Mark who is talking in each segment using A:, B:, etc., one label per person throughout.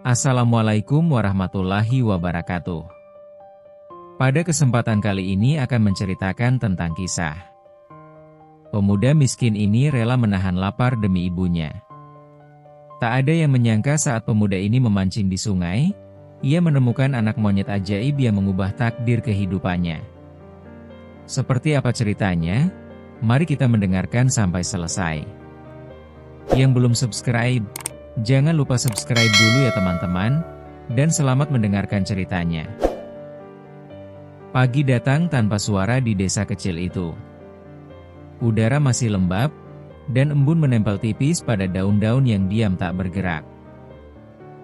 A: Assalamualaikum warahmatullahi wabarakatuh. Pada kesempatan kali ini akan menceritakan tentang kisah pemuda miskin ini rela menahan lapar demi ibunya. Tak ada yang menyangka saat pemuda ini memancing di sungai, ia menemukan anak monyet ajaib yang mengubah takdir kehidupannya. Seperti apa ceritanya? Mari kita mendengarkan sampai selesai. Yang belum subscribe, jangan lupa subscribe dulu ya teman-teman, dan selamat mendengarkan ceritanya. Pagi datang tanpa suara di desa kecil itu. Udara masih lembab, dan embun menempel tipis pada daun-daun yang diam tak bergerak.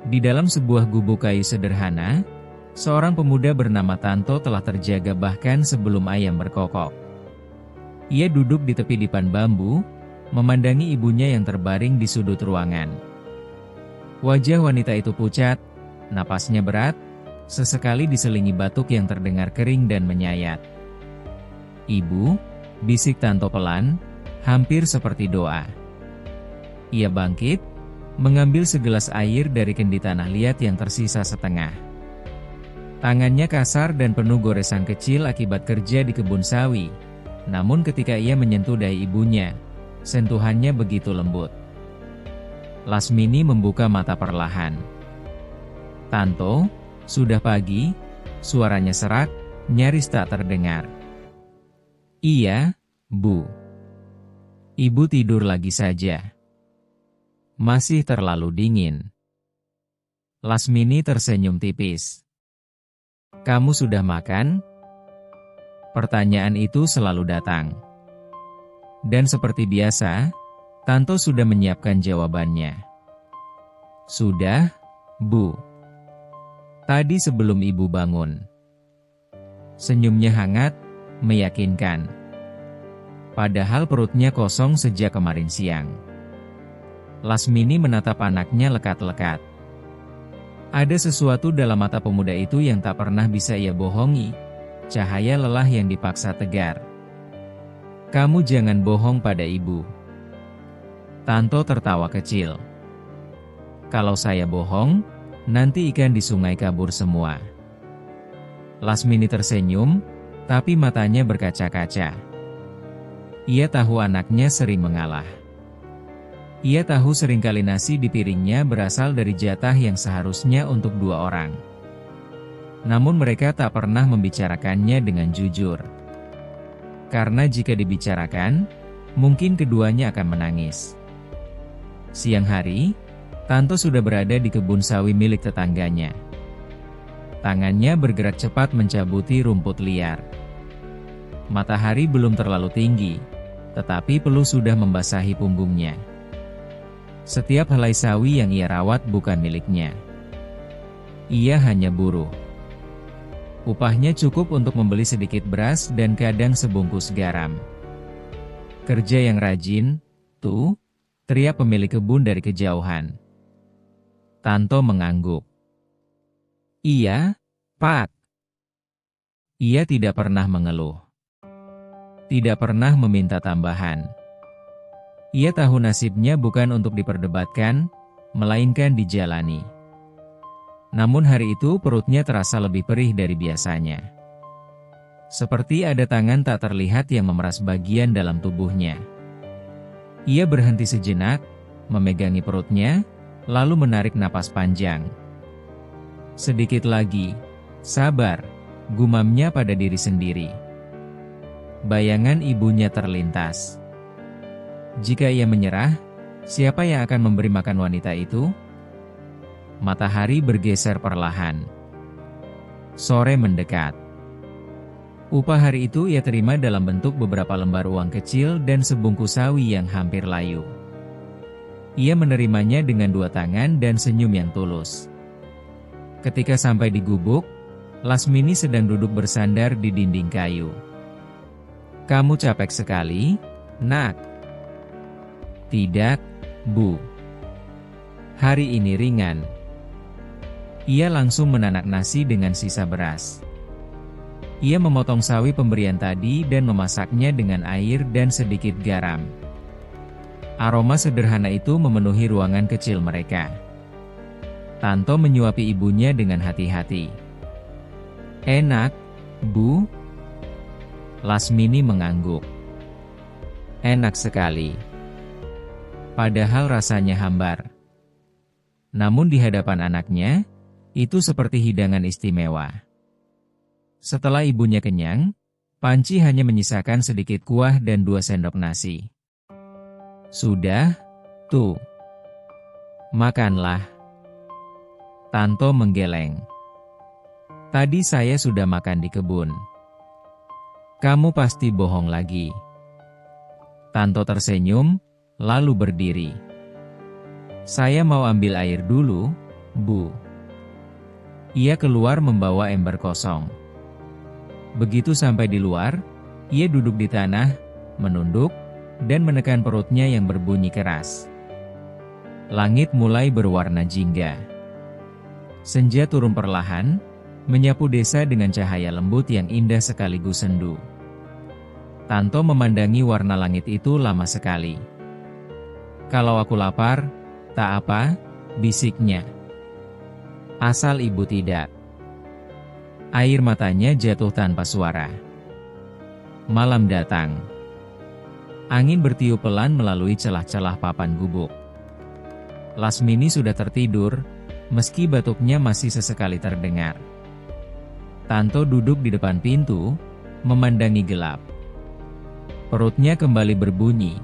A: Di dalam sebuah gubuk kayu sederhana, seorang pemuda bernama Tanto telah terjaga bahkan sebelum ayam berkokok. Ia duduk di tepi dipan bambu, memandangi ibunya yang terbaring di sudut ruangan. Wajah wanita itu pucat, napasnya berat, sesekali diselingi batuk yang terdengar kering dan menyayat. "Ibu," bisik Tanto pelan, hampir seperti doa. Ia bangkit, mengambil segelas air dari kendi tanah liat yang tersisa setengah. Tangannya kasar dan penuh goresan kecil akibat kerja di kebun sawi, namun ketika ia menyentuh dahi ibunya, sentuhannya begitu lembut. Lasmini membuka mata perlahan. "Tanto, sudah pagi?" Suaranya serak, nyaris tak terdengar. "Iya, Bu. Ibu tidur lagi saja. Masih terlalu dingin." Lasmini tersenyum tipis. "Kamu sudah makan?" Pertanyaan itu selalu datang. Dan seperti biasa, Tanto sudah menyiapkan jawabannya. "Sudah, Bu. Tadi sebelum ibu bangun." Senyumnya hangat, meyakinkan. Padahal perutnya kosong sejak kemarin siang. Lasmini menatap anaknya lekat-lekat. Ada sesuatu dalam mata pemuda itu yang tak pernah bisa ia bohongi, cahaya lelah yang dipaksa tegar. "Kamu jangan bohong pada ibu." Tanto tertawa kecil. "Kalau saya bohong, nanti ikan di sungai kabur semua." Lasmini tersenyum, tapi matanya berkaca-kaca. Ia tahu anaknya sering mengalah. Ia tahu seringkali nasi di piringnya berasal dari jatah yang seharusnya untuk 2 orang. Namun mereka tak pernah membicarakannya dengan jujur. Karena jika dibicarakan, mungkin keduanya akan menangis. Siang hari, Tanto sudah berada di kebun sawi milik tetangganya. Tangannya bergerak cepat mencabuti rumput liar. Matahari belum terlalu tinggi, tetapi peluh sudah membasahi punggungnya. Setiap helai sawi yang ia rawat bukan miliknya. Ia hanya buruh. Upahnya cukup untuk membeli sedikit beras dan kadang sebungkus garam. "Kerja yang rajin, tuh," teriak pemilik kebun dari kejauhan. Tanto mengangguk. "Iya, Pak." Ia tidak pernah mengeluh. Tidak pernah meminta tambahan. Ia tahu nasibnya bukan untuk diperdebatkan, melainkan dijalani. Namun hari itu perutnya terasa lebih perih dari biasanya. Seperti ada tangan tak terlihat yang memeras bagian dalam tubuhnya. Ia berhenti sejenak, memegangi perutnya, lalu menarik napas panjang. "Sedikit lagi, sabar," gumamnya pada diri sendiri. Bayangan ibunya terlintas. Jika ia menyerah, siapa yang akan memberi makan wanita itu? Matahari bergeser perlahan. Sore mendekat. Upah hari itu ia terima dalam bentuk beberapa lembar uang kecil dan sebungkus sawi yang hampir layu. Ia menerimanya dengan 2 tangan dan senyum yang tulus. Ketika sampai di gubuk, Lasmini sedang duduk bersandar di dinding kayu. "Kamu capek sekali, Nak?" "Tidak, Bu. Hari ini ringan." Ia langsung menanak nasi dengan sisa beras. Ia memotong sawi pemberian tadi dan memasaknya dengan air dan sedikit garam. Aroma sederhana itu memenuhi ruangan kecil mereka. Tanto menyuapi ibunya dengan hati-hati. "Enak, Bu?" Lasmini mengangguk. "Enak sekali. Padahal rasanya hambar." Namun di hadapan anaknya, itu seperti hidangan istimewa. Setelah ibunya kenyang, Panci hanya menyisakan sedikit kuah dan 2 sendok nasi. "Sudah, tuh. Makanlah." Tanto menggeleng. "Tadi saya sudah makan di kebun." "Kamu pasti bohong lagi." Tanto tersenyum, lalu berdiri. "Saya mau ambil air dulu, Bu." Ia keluar membawa ember kosong. Begitu sampai di luar, ia duduk di tanah, menunduk, dan menekan perutnya yang berbunyi keras. Langit mulai berwarna jingga. Senja turun perlahan, menyapu desa dengan cahaya lembut yang indah sekaligus sendu. Tanto memandangi warna langit itu lama sekali. "Kalau aku lapar, tak apa," bisiknya. "Asal ibu tidak." Air matanya jatuh tanpa suara. Malam datang. Angin bertiup pelan melalui celah-celah papan gubuk. Lasmini sudah tertidur, meski batuknya masih sesekali terdengar. Tanto duduk di depan pintu, memandangi gelap. Perutnya kembali berbunyi,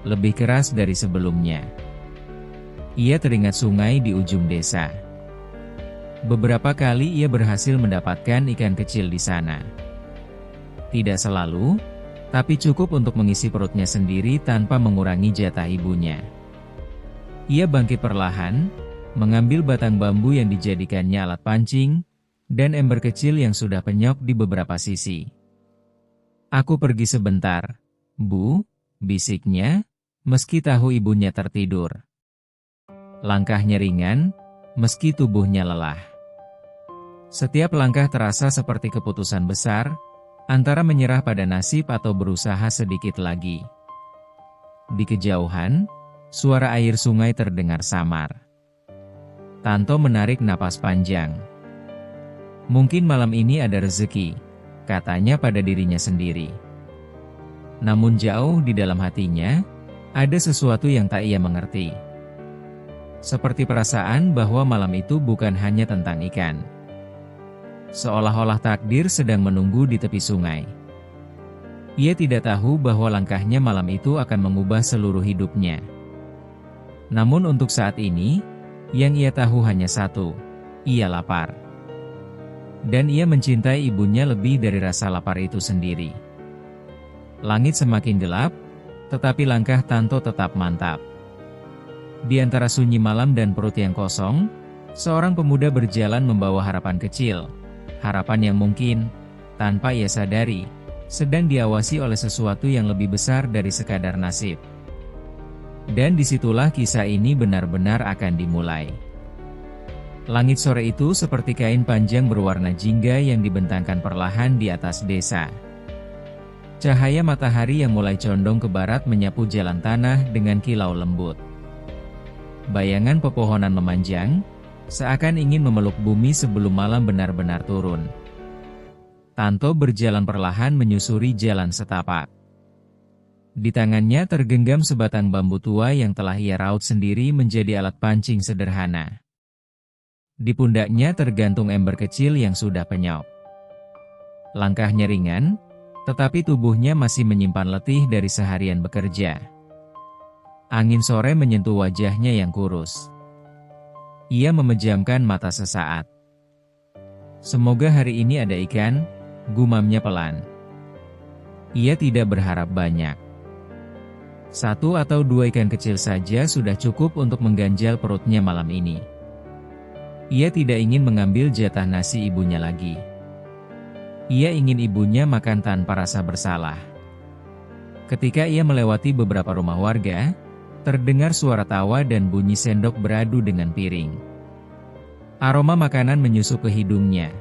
A: lebih keras dari sebelumnya. Ia teringat sungai di ujung desa. Beberapa kali ia berhasil mendapatkan ikan kecil di sana. Tidak selalu, tapi cukup untuk mengisi perutnya sendiri tanpa mengurangi jatah ibunya. Ia bangkit perlahan, mengambil batang bambu yang dijadikannya alat pancing, dan ember kecil yang sudah penyok di beberapa sisi. "Aku pergi sebentar, Bu," bisiknya, meski tahu ibunya tertidur. Langkahnya ringan, meski tubuhnya lelah. Setiap langkah terasa seperti keputusan besar, antara menyerah pada nasib atau berusaha sedikit lagi. Di kejauhan, suara air sungai terdengar samar. Tanto menarik napas panjang. Mungkin malam ini ada rezeki, katanya pada dirinya sendiri. Namun jauh di dalam hatinya, ada sesuatu yang tak ia mengerti. Seperti perasaan bahwa malam itu bukan hanya tentang ikan. Seolah-olah takdir sedang menunggu di tepi sungai. Ia tidak tahu bahwa langkahnya malam itu akan mengubah seluruh hidupnya. Namun untuk saat ini, yang ia tahu hanya satu, ia lapar. Dan ia mencintai ibunya lebih dari rasa lapar itu sendiri. Langit semakin gelap, tetapi langkah Tanto tetap mantap. Di antara sunyi malam dan perut yang kosong, seorang pemuda berjalan membawa harapan kecil. Harapan yang mungkin, tanpa ia sadari, sedang diawasi oleh sesuatu yang lebih besar dari sekadar nasib. Dan disitulah kisah ini benar-benar akan dimulai. Langit sore itu seperti kain panjang berwarna jingga yang dibentangkan perlahan di atas desa. Cahaya matahari yang mulai condong ke barat menyapu jalan tanah dengan kilau lembut. Bayangan pepohonan memanjang, seakan ingin memeluk bumi sebelum malam benar-benar turun. Tanto berjalan perlahan menyusuri jalan setapak. Di tangannya tergenggam sebatang bambu tua yang telah ia raut sendiri menjadi alat pancing sederhana. Di pundaknya tergantung ember kecil yang sudah penyok. Langkahnya ringan, tetapi tubuhnya masih menyimpan letih dari seharian bekerja. Angin sore menyentuh wajahnya yang kurus. Ia memejamkan mata sesaat. "Semoga hari ini ada ikan," gumamnya pelan. Ia tidak berharap banyak. 1 atau 2 ikan kecil saja sudah cukup untuk mengganjal perutnya malam ini. Ia tidak ingin mengambil jatah nasi ibunya lagi. Ia ingin ibunya makan tanpa rasa bersalah. Ketika ia melewati beberapa rumah warga, terdengar suara tawa dan bunyi sendok beradu dengan piring. Aroma makanan menyusup ke hidungnya.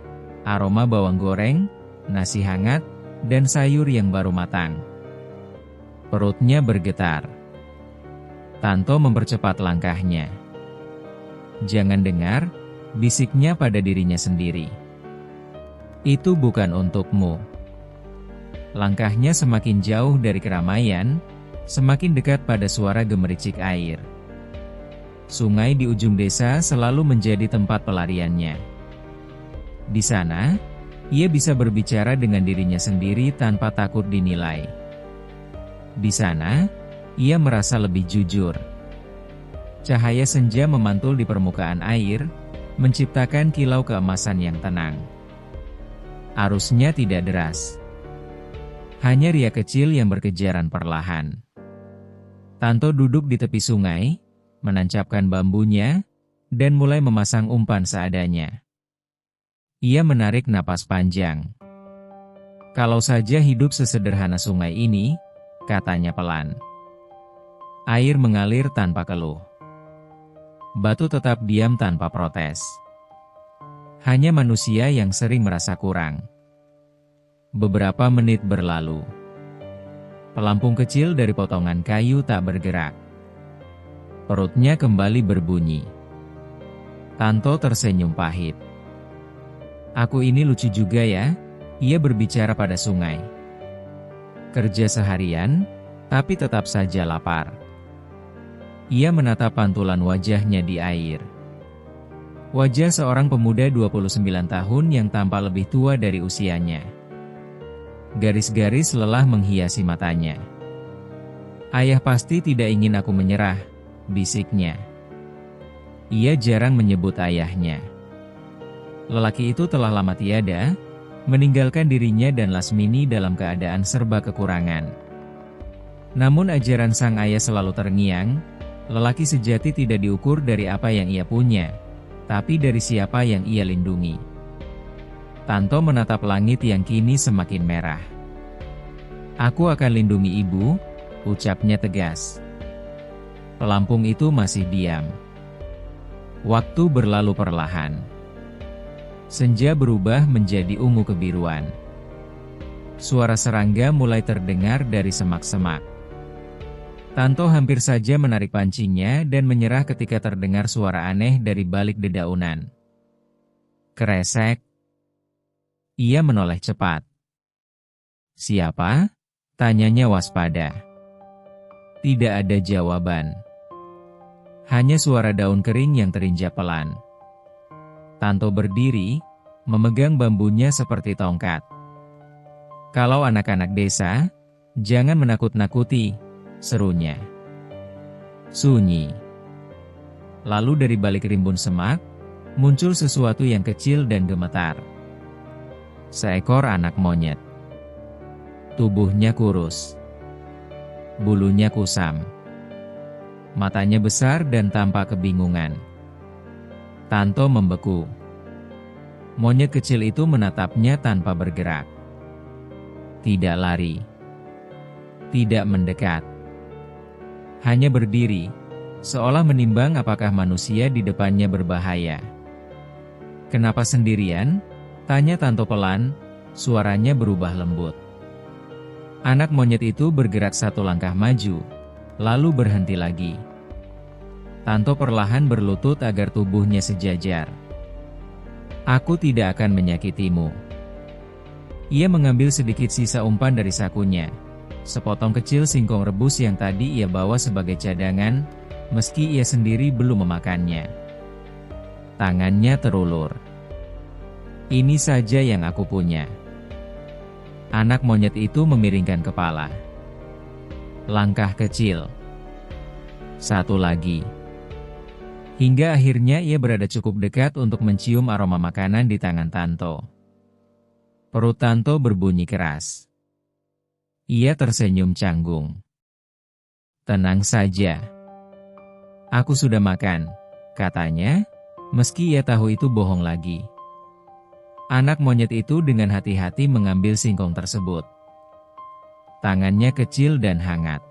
A: Aroma bawang goreng, nasi hangat, dan sayur yang baru matang. Perutnya bergetar. Tanto mempercepat langkahnya. "Jangan dengar," bisiknya pada dirinya sendiri. Itu bukan untukmu. Langkahnya semakin jauh dari keramaian, semakin dekat pada suara gemericik air. Sungai di ujung desa selalu menjadi tempat pelariannya. Di sana, ia bisa berbicara dengan dirinya sendiri tanpa takut dinilai. Di sana, ia merasa lebih jujur. Cahaya senja memantul di permukaan air, menciptakan kilau keemasan yang tenang. Arusnya tidak deras. Hanya riak kecil yang berkejaran perlahan. Tanto duduk di tepi sungai, menancapkan bambunya, dan mulai memasang umpan seadanya. Ia menarik napas panjang. Kalau saja hidup sesederhana sungai ini, katanya pelan. Air mengalir tanpa keluh. Batu tetap diam tanpa protes. Hanya manusia yang sering merasa kurang. Beberapa menit berlalu. Pelampung kecil dari potongan kayu tak bergerak. Perutnya kembali berbunyi. Tanto tersenyum pahit. Aku ini lucu juga ya, ia berbicara pada sungai. Kerja seharian, tapi tetap saja lapar. Ia menatap pantulan wajahnya di air. Wajah seorang pemuda 29 tahun yang tampak lebih tua dari usianya. Garis-garis lelah menghiasi matanya. Ayah pasti tidak ingin aku menyerah, bisiknya. Ia jarang menyebut ayahnya. Lelaki itu telah lama tiada, meninggalkan dirinya dan Lasmini dalam keadaan serba kekurangan. Namun ajaran sang ayah selalu terngiang, lelaki sejati tidak diukur dari apa yang ia punya, tapi dari siapa yang ia lindungi. Tanto menatap langit yang kini semakin merah. Aku akan lindungi ibu, ucapnya tegas. Pelampung itu masih diam. Waktu berlalu perlahan. Senja berubah menjadi ungu kebiruan. Suara serangga mulai terdengar dari semak-semak. Tanto hampir saja menarik pancingnya dan menyerah ketika terdengar suara aneh dari balik dedaunan. Kresek. Ia menoleh cepat. Siapa? Tanyanya waspada. Tidak ada jawaban. Hanya suara daun kering yang terinjak pelan. Tanto berdiri, memegang bambunya seperti tongkat. Kalau anak-anak desa, jangan menakut-nakuti, serunya. Sunyi. Lalu dari balik rimbun semak, muncul sesuatu yang kecil dan gemetar. Seekor anak monyet. Tubuhnya kurus. Bulunya kusam. Matanya besar dan tampak kebingungan. Tanto membeku. Monyet kecil itu menatapnya tanpa bergerak. Tidak lari. Tidak mendekat. Hanya berdiri, seolah menimbang apakah manusia di depannya berbahaya. Kenapa sendirian? Tanya Tanto pelan, suaranya berubah lembut. Anak monyet itu bergerak satu langkah maju, lalu berhenti lagi. Tanto perlahan berlutut agar tubuhnya sejajar. Aku tidak akan menyakitimu. Ia mengambil sedikit sisa umpan dari sakunya. Sepotong kecil singkong rebus yang tadi ia bawa sebagai cadangan, meski ia sendiri belum memakannya. Tangannya terulur. Ini saja yang aku punya. Anak monyet itu memiringkan kepala. Langkah kecil. Satu lagi. Hingga akhirnya ia berada cukup dekat untuk mencium aroma makanan di tangan Tanto. Perut Tanto berbunyi keras. Ia tersenyum canggung. Tenang saja. Aku sudah makan, katanya, meski ia tahu itu bohong lagi. Anak monyet itu dengan hati-hati mengambil singkong tersebut. Tangannya kecil dan hangat.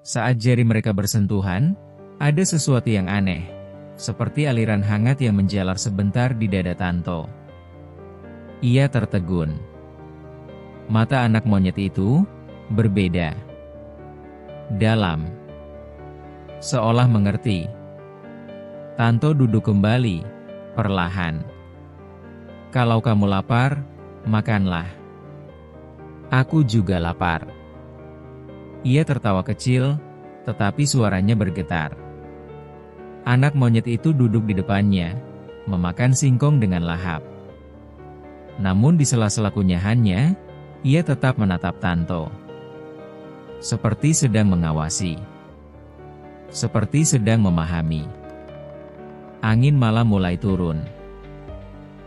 A: Saat jari mereka bersentuhan, ada sesuatu yang aneh, seperti aliran hangat yang menjalar sebentar di dada Tanto. Ia tertegun. Mata anak monyet itu berbeda. Dalam. Seolah mengerti. Tanto duduk kembali, perlahan. Kalau kamu lapar, makanlah. Aku juga lapar. Ia tertawa kecil, tetapi suaranya bergetar. Anak monyet itu duduk di depannya, memakan singkong dengan lahap. Namun di sela-sela kunyahannya, ia tetap menatap Tanto. Seperti sedang mengawasi. Seperti sedang memahami. Angin malam mulai turun.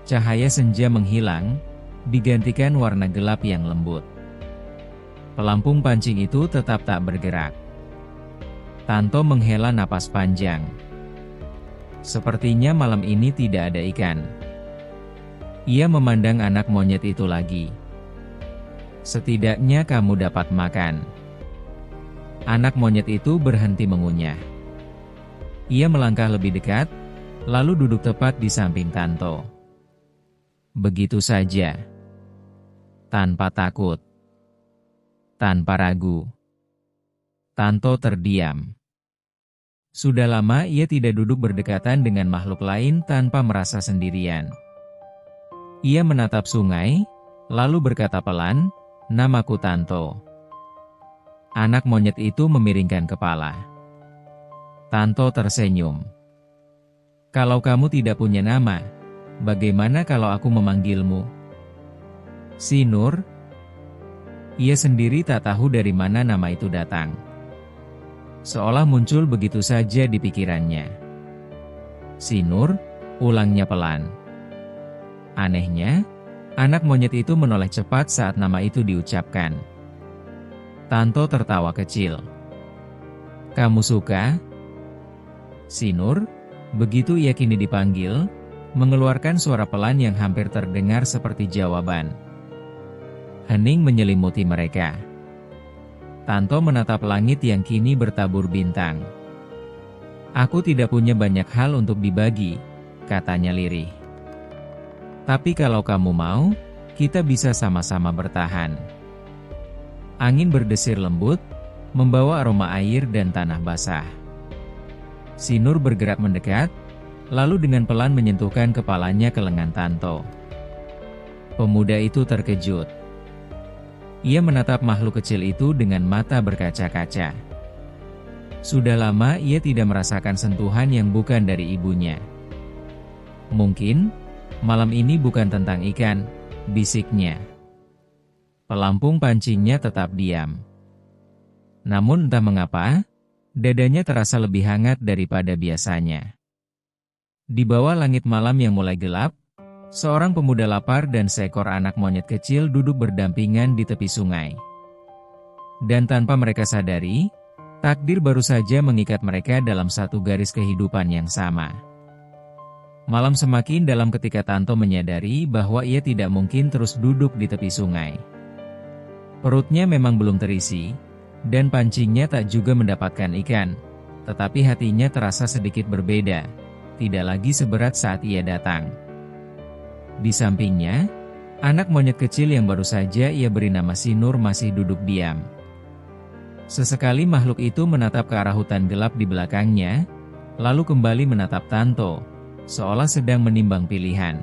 A: Cahaya senja menghilang, digantikan warna gelap yang lembut. Pelampung pancing itu tetap tak bergerak. Tanto menghela napas panjang. Sepertinya malam ini tidak ada ikan. Ia memandang anak monyet itu lagi. Setidaknya kamu dapat makan. Anak monyet itu berhenti mengunyah. Ia melangkah lebih dekat, lalu duduk tepat di samping Tanto. Begitu saja. Tanpa takut. Tanpa ragu. Tanto terdiam. Sudah lama ia tidak duduk berdekatan dengan makhluk lain tanpa merasa sendirian. Ia menatap sungai, lalu berkata pelan, "Namaku Tanto." Anak monyet itu memiringkan kepala. Tanto tersenyum. "Kalau kamu tidak punya nama, bagaimana kalau aku memanggilmu Sinur?" Ia sendiri tak tahu dari mana nama itu datang. Seolah muncul begitu saja di pikirannya. "Sinur?" ulangnya pelan. Anehnya, anak monyet itu menoleh cepat saat nama itu diucapkan. Tanto tertawa kecil. "Kamu suka?" Sinur, begitu ia kini dipanggil, mengeluarkan suara pelan yang hampir terdengar seperti jawaban. Hening menyelimuti mereka. Tanto menatap langit yang kini bertabur bintang. "Aku tidak punya banyak hal untuk dibagi," katanya lirih. "Tapi kalau kamu mau, kita bisa sama-sama bertahan." Angin berdesir lembut, membawa aroma air dan tanah basah. Sinur bergerak mendekat, lalu dengan pelan menyentuhkan kepalanya ke lengan Tanto. Pemuda itu terkejut. Ia menatap makhluk kecil itu dengan mata berkaca-kaca. Sudah lama ia tidak merasakan sentuhan yang bukan dari ibunya. "Mungkin malam ini bukan tentang ikan," bisiknya. Pelampung pancingnya tetap diam. Namun entah mengapa, dadanya terasa lebih hangat daripada biasanya. Di bawah langit malam yang mulai gelap, seorang pemuda lapar dan seekor anak monyet kecil duduk berdampingan di tepi sungai. Dan tanpa mereka sadari, takdir baru saja mengikat mereka dalam satu garis kehidupan yang sama. Malam semakin dalam ketika Tanto menyadari bahwa ia tidak mungkin terus duduk di tepi sungai. Perutnya memang belum terisi, dan pancingnya tak juga mendapatkan ikan, tetapi hatinya terasa sedikit berbeda, tidak lagi seberat saat ia datang. Di sampingnya, anak monyet kecil yang baru saja ia beri nama Sinur masih duduk diam. Sesekali makhluk itu menatap ke arah hutan gelap di belakangnya, lalu kembali menatap Tanto, seolah sedang menimbang pilihan.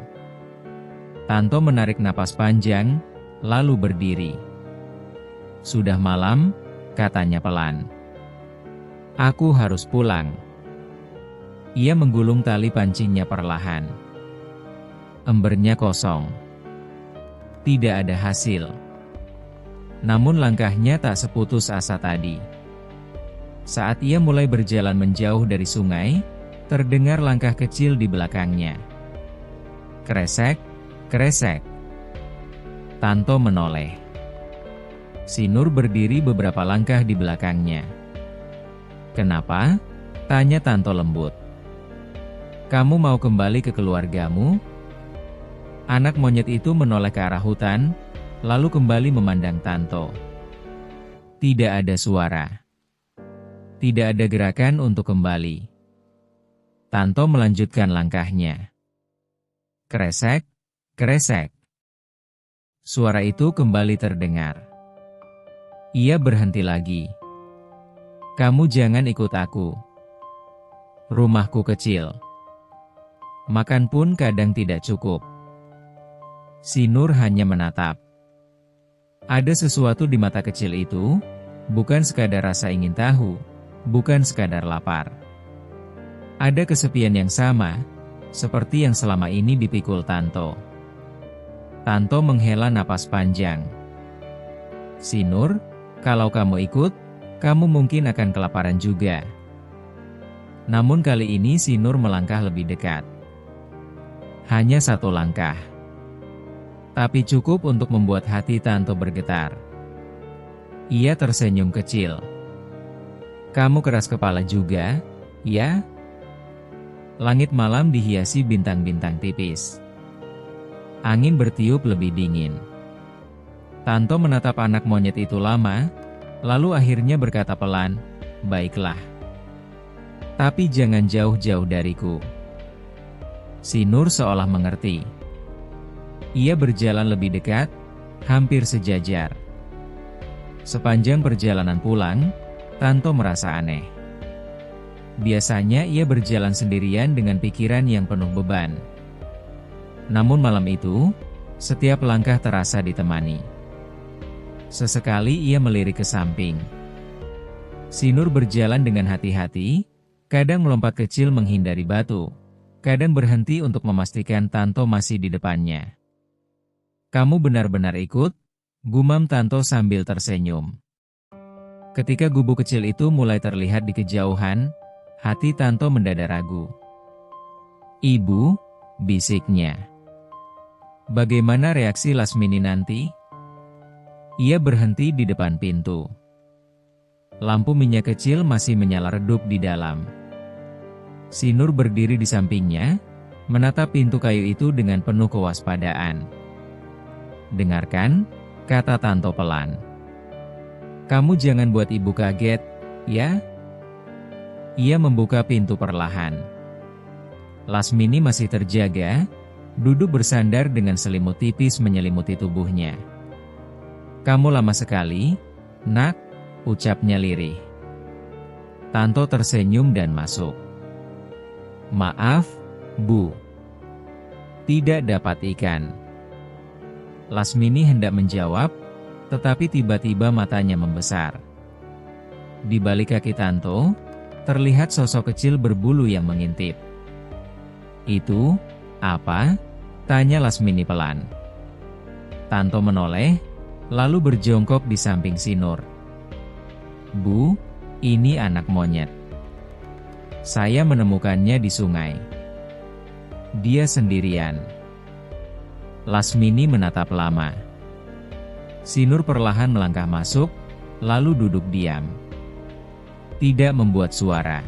A: Tanto menarik napas panjang, lalu berdiri. "Sudah malam," katanya pelan. "Aku harus pulang." Ia menggulung tali pancingnya perlahan. Embernya kosong. Tidak ada hasil. Namun langkahnya tak seputus asa tadi. Saat ia mulai berjalan menjauh dari sungai, terdengar langkah kecil di belakangnya. Kresek, kresek. Tanto menoleh. Sinur berdiri beberapa langkah di belakangnya. "Kenapa?" tanya Tanto lembut. "Kamu mau kembali ke keluargamu?" Anak monyet itu menoleh ke arah hutan, lalu kembali memandang Tanto. Tidak ada suara. Tidak ada gerakan untuk kembali. Tanto melanjutkan langkahnya. Kresek, kresek. Suara itu kembali terdengar. Ia berhenti lagi. "Kamu jangan ikut aku. Rumahku kecil. Makan pun kadang tidak cukup. Si Nur hanya menatap. Ada sesuatu di mata kecil itu, bukan sekadar rasa ingin tahu, bukan sekadar lapar. Ada kesepian yang sama, seperti yang selama ini dipikul Tanto. Tanto menghela napas panjang. Si Nur, kalau kamu ikut, kamu mungkin akan kelaparan juga. Namun kali ini si Nur melangkah lebih dekat. Hanya satu langkah. Tapi cukup untuk membuat hati Tanto bergetar. Ia tersenyum kecil. Kamu keras kepala juga, ya? Langit malam dihiasi bintang-bintang tipis. Angin bertiup lebih dingin. Tanto menatap anak monyet itu lama, lalu akhirnya berkata pelan, "Baiklah. Tapi jangan jauh-jauh dariku." Si Nur seolah mengerti. Ia berjalan lebih dekat, hampir sejajar. Sepanjang perjalanan pulang, Tanto merasa aneh. Biasanya ia berjalan sendirian dengan pikiran yang penuh beban. Namun malam itu, setiap langkah terasa ditemani. Sesekali ia melirik ke samping. Si Nur berjalan dengan hati-hati, kadang melompat kecil menghindari batu, kadang berhenti untuk memastikan Tanto masih di depannya. "Kamu benar-benar ikut?" gumam Tanto sambil tersenyum. Ketika gubuk kecil itu mulai terlihat di kejauhan, hati Tanto mendadak ragu. "Ibu," bisiknya. "Bagaimana reaksi Lasmini nanti?" Ia berhenti di depan pintu. Lampu minyak kecil masih menyala redup di dalam. Si Nur berdiri di sampingnya, menatap pintu kayu itu dengan penuh kewaspadaan. "Dengarkan," kata Tanto pelan. "Kamu jangan buat ibu kaget, ya?" Ia membuka pintu perlahan. Lasmini masih terjaga, duduk bersandar dengan selimut tipis menyelimuti tubuhnya. "Kamu lama sekali, Nak," ucapnya lirih. Tanto tersenyum dan masuk. "Maaf, Bu. Tidak dapat ikan." Lasmini hendak menjawab, tetapi tiba-tiba matanya membesar. Di balik kaki Tanto, terlihat sosok kecil berbulu yang mengintip. "Itu, apa?" tanya Lasmini pelan. Tanto menoleh, lalu berjongkok di samping si Nur. "Bu, ini anak monyet. Saya menemukannya di sungai. Dia sendirian." Lasmini menatap lama. Si Nur perlahan melangkah masuk, lalu duduk diam. Tidak membuat suara.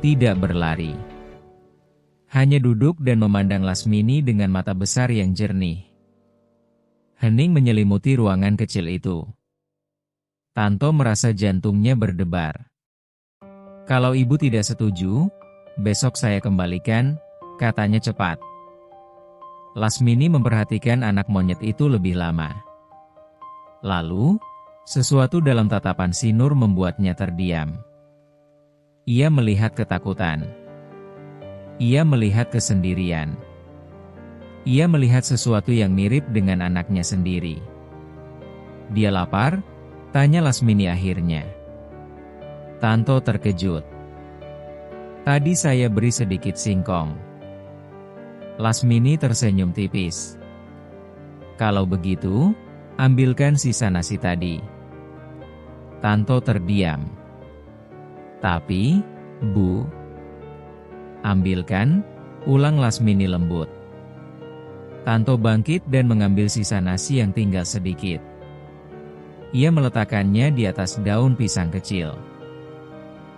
A: Tidak berlari. Hanya duduk dan memandang Lasmini dengan mata besar yang jernih. Hening menyelimuti ruangan kecil itu. Tanto merasa jantungnya berdebar. "Kalau ibu tidak setuju, besok saya kembalikan," katanya cepat. Lasmini memperhatikan anak monyet itu lebih lama. Lalu, sesuatu dalam tatapan si Nur membuatnya terdiam. Ia melihat ketakutan. Ia melihat kesendirian. Ia melihat sesuatu yang mirip dengan anaknya sendiri. "Dia lapar?" tanya Lasmini akhirnya. Tanto terkejut. "Tadi saya beri sedikit singkong." Lasmini tersenyum tipis. "Kalau begitu, ambilkan sisa nasi tadi." Tanto terdiam. "Tapi, Bu..." "Ambilkan," ulang Lasmini lembut. Tanto bangkit dan mengambil sisa nasi yang tinggal sedikit. Ia meletakkannya di atas daun pisang kecil.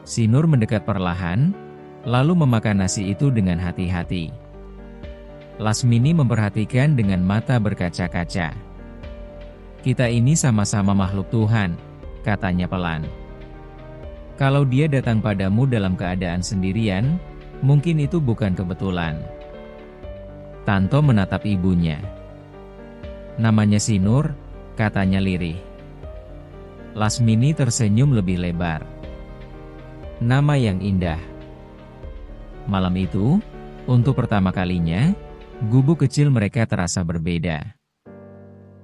A: Si Nur mendekat perlahan, lalu memakan nasi itu dengan hati-hati. Lasmini memperhatikan dengan mata berkaca-kaca. "Kita ini sama-sama makhluk Tuhan," katanya pelan. "Kalau dia datang padamu dalam keadaan sendirian, mungkin itu bukan kebetulan." Tanto menatap ibunya. "Namanya si Nur," katanya lirih. Lasmini tersenyum lebih lebar. "Nama yang indah." Malam itu, Untuk pertama kalinya, gubuk kecil mereka terasa berbeda.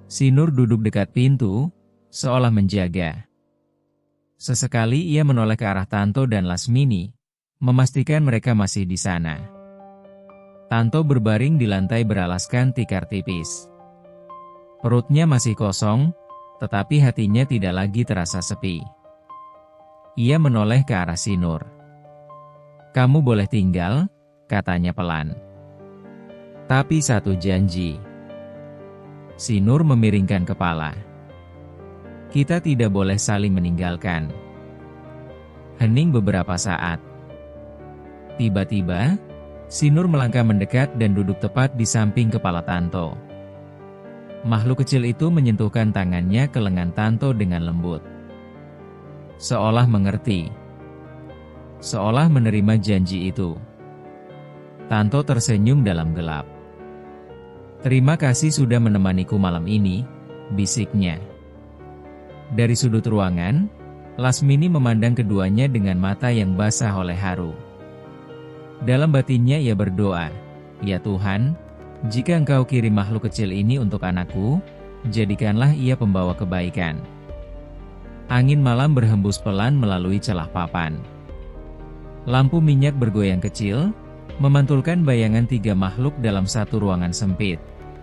A: Si Nur duduk dekat pintu, seolah menjaga. Sesekali ia menoleh ke arah Tanto dan Lasmini, memastikan mereka masih di sana. Tanto berbaring di lantai beralaskan tikar tipis. Perutnya masih kosong, tetapi hatinya tidak lagi terasa sepi. Ia menoleh ke arah si Nur. "Kamu boleh tinggal," katanya pelan. "Tapi satu janji." Si Nur memiringkan kepala. "Kita tidak boleh saling meninggalkan." Hening beberapa saat. Tiba-tiba, si Nur melangkah mendekat dan duduk tepat di samping kepala Tanto. Makhluk kecil itu menyentuhkan tangannya ke lengan Tanto dengan lembut. Seolah mengerti. Seolah menerima janji itu. Tanto tersenyum dalam gelap. "Terima kasih sudah menemaniku malam ini," bisiknya. Dari sudut ruangan, Lasmini memandang keduanya dengan mata yang basah oleh haru. Dalam batinnya ia berdoa, "Ya Tuhan, jika Engkau kirim makhluk kecil ini untuk anakku, jadikanlah ia pembawa kebaikan." Angin malam berhembus pelan melalui celah papan. Lampu minyak bergoyang kecil, memantulkan bayangan tiga makhluk dalam satu ruangan sempit.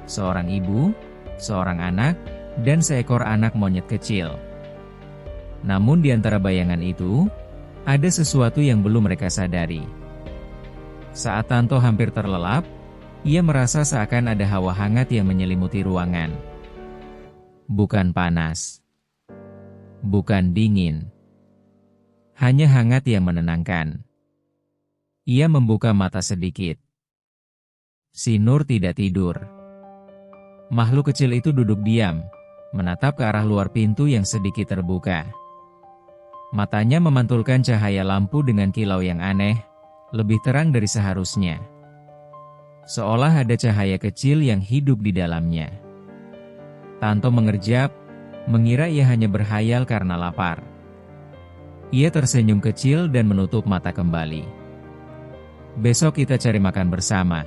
A: Seorang ibu, seorang anak, dan seekor anak monyet kecil. Namun di antara bayangan itu, ada sesuatu yang belum mereka sadari. Saat Tanto hampir terlelap, ia merasa seakan ada hawa hangat yang menyelimuti ruangan. Bukan panas. Bukan dingin. Hanya hangat yang menenangkan. Ia membuka mata sedikit. Si Nur tidak tidur. Makhluk kecil itu duduk diam, menatap ke arah luar pintu yang sedikit terbuka. Matanya memantulkan cahaya lampu dengan kilau yang aneh, lebih terang dari seharusnya. Seolah ada cahaya kecil yang hidup di dalamnya. Tanto mengerjap, mengira ia hanya berhayal karena lapar. Ia tersenyum kecil dan menutup mata kembali. "Besok kita cari makan bersama,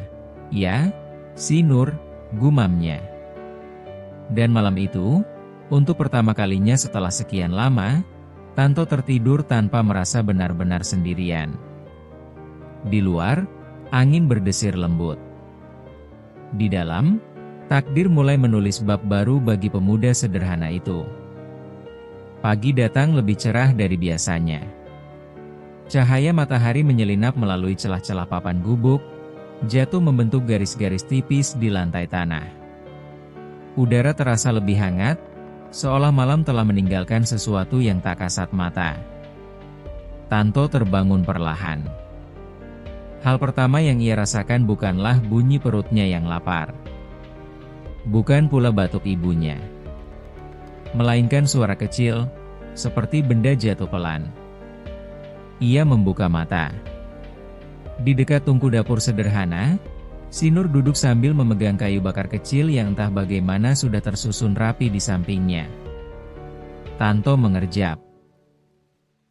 A: ya, si Nur," gumamnya. Dan malam itu, untuk pertama kalinya setelah sekian lama, Tanto tertidur tanpa merasa benar-benar sendirian. Di luar, angin berdesir lembut. Di dalam, takdir mulai menulis bab baru bagi pemuda sederhana itu. Pagi datang lebih cerah dari biasanya. Cahaya matahari menyelinap melalui celah-celah papan gubuk, jatuh membentuk garis-garis tipis di lantai tanah. Udara terasa lebih hangat, seolah malam telah meninggalkan sesuatu yang tak kasat mata. Tanto terbangun perlahan. Hal pertama yang ia rasakan bukanlah bunyi perutnya yang lapar. Bukan pula batuk ibunya. Melainkan suara kecil, seperti benda jatuh pelan. Ia membuka mata. Di dekat tungku dapur sederhana, si Nur duduk sambil memegang kayu bakar kecil yang entah bagaimana sudah tersusun rapi di sampingnya. Tanto mengerjap.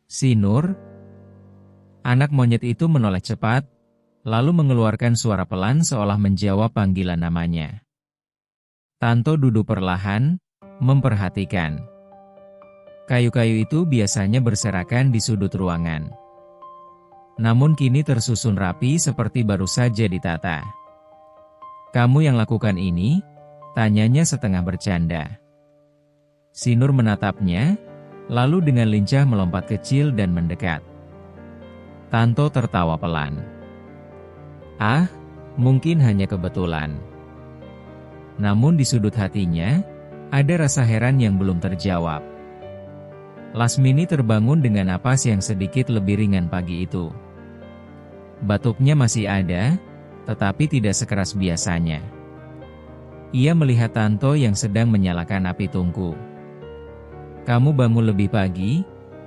A: "Si Nur?" Anak monyet itu menoleh cepat, lalu mengeluarkan suara pelan seolah menjawab panggilan namanya. Tanto duduk perlahan, memperhatikan. Kayu-kayu itu biasanya berserakan di sudut ruangan. Namun kini tersusun rapi seperti baru saja ditata. "Kamu yang lakukan ini?" tanyanya setengah bercanda. Si Nur menatapnya, lalu dengan lincah melompat kecil dan mendekat. Tanto tertawa pelan. "Ah, mungkin hanya kebetulan." Namun di sudut hatinya, ada rasa heran yang belum terjawab. Lasmini terbangun dengan napas yang sedikit lebih ringan pagi itu. Batuknya masih ada, tetapi tidak sekeras biasanya. Ia melihat Tanto yang sedang menyalakan api tungku. "Kamu bangun lebih pagi?"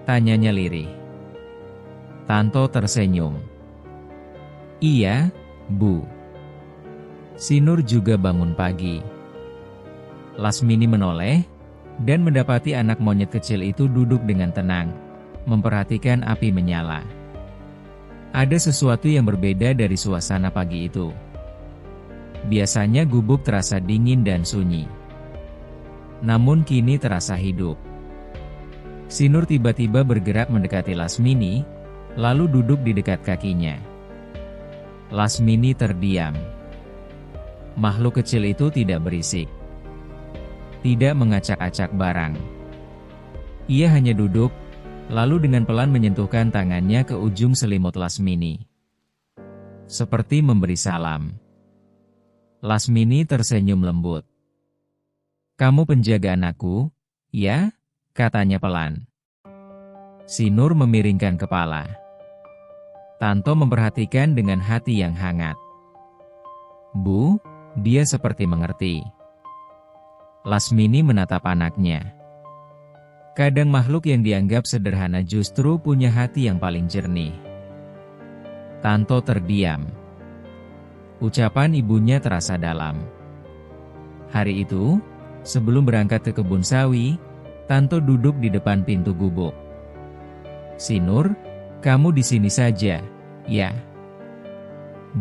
A: tanyanya lirih. Tanto tersenyum. "Iya, Bu." Si Nur juga bangun pagi. Lasmini menoleh, dan mendapati anak monyet kecil itu duduk dengan tenang, memperhatikan api menyala. Ada sesuatu yang berbeda dari suasana pagi itu. Biasanya gubuk terasa dingin dan sunyi. Namun kini terasa hidup. Si Nur tiba-tiba bergerak mendekati Lasmini, lalu duduk di dekat kakinya. Lasmini terdiam. Makhluk kecil itu tidak berisik. Tidak mengacak-acak barang. Ia hanya duduk, lalu dengan pelan menyentuhkan tangannya ke ujung selimut Lasmini. Seperti memberi salam. Lasmini tersenyum lembut. "Kamu penjaga anakku, ya?" katanya pelan. Si Nur memiringkan kepala. Tanto memperhatikan dengan hati yang hangat. "Bu," dia seperti mengerti. Lasmini menatap anaknya. Kadang makhluk yang dianggap sederhana justru punya hati yang paling jernih. Tanto terdiam. Ucapan ibunya terasa dalam. Hari itu, sebelum berangkat ke kebun sawi, Tanto duduk di depan pintu gubuk. "Si Nur, kamu di sini saja, ya?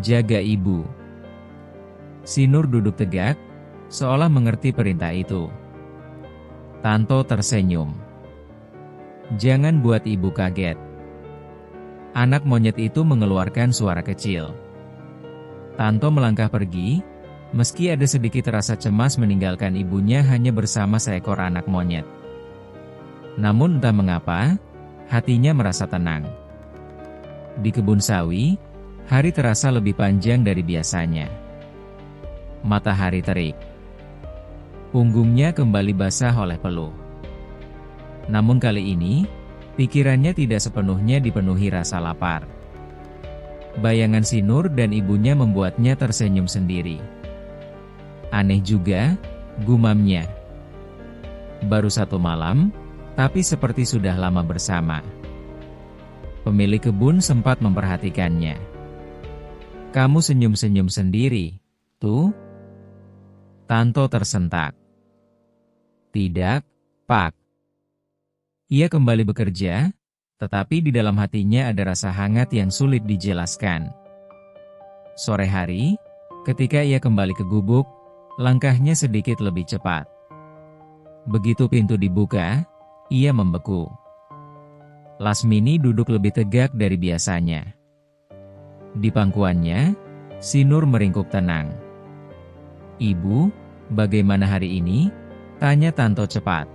A: Jaga ibu." Si Nur duduk tegak, seolah mengerti perintah itu. Tanto tersenyum. "Jangan buat ibu kaget." Anak monyet itu mengeluarkan suara kecil. Tanto melangkah pergi, meski ada sedikit rasa cemas meninggalkan ibunya hanya bersama seekor anak monyet. Namun entah mengapa, hatinya merasa tenang. Di kebun sawi, hari terasa lebih panjang dari biasanya. Matahari terik. Punggungnya kembali basah oleh peluh. Namun kali ini, pikirannya tidak sepenuhnya dipenuhi rasa lapar. Bayangan si Nur dan ibunya membuatnya tersenyum sendiri. Aneh juga, gumamnya. Baru satu malam, tapi seperti sudah lama bersama. Pemilik kebun sempat memperhatikannya. "Kamu senyum-senyum sendiri, tuh?" Tanto tersentak. "Tidak, Pak." Ia kembali bekerja, tetapi di dalam hatinya ada rasa hangat yang sulit dijelaskan. Sore hari, ketika ia kembali ke gubuk, langkahnya sedikit lebih cepat. Begitu pintu dibuka, ia membeku. Lasmini duduk lebih tegak dari biasanya. Di pangkuannya, si Nur meringkuk tenang. "Ibu, bagaimana hari ini?" tanya Tanto cepat.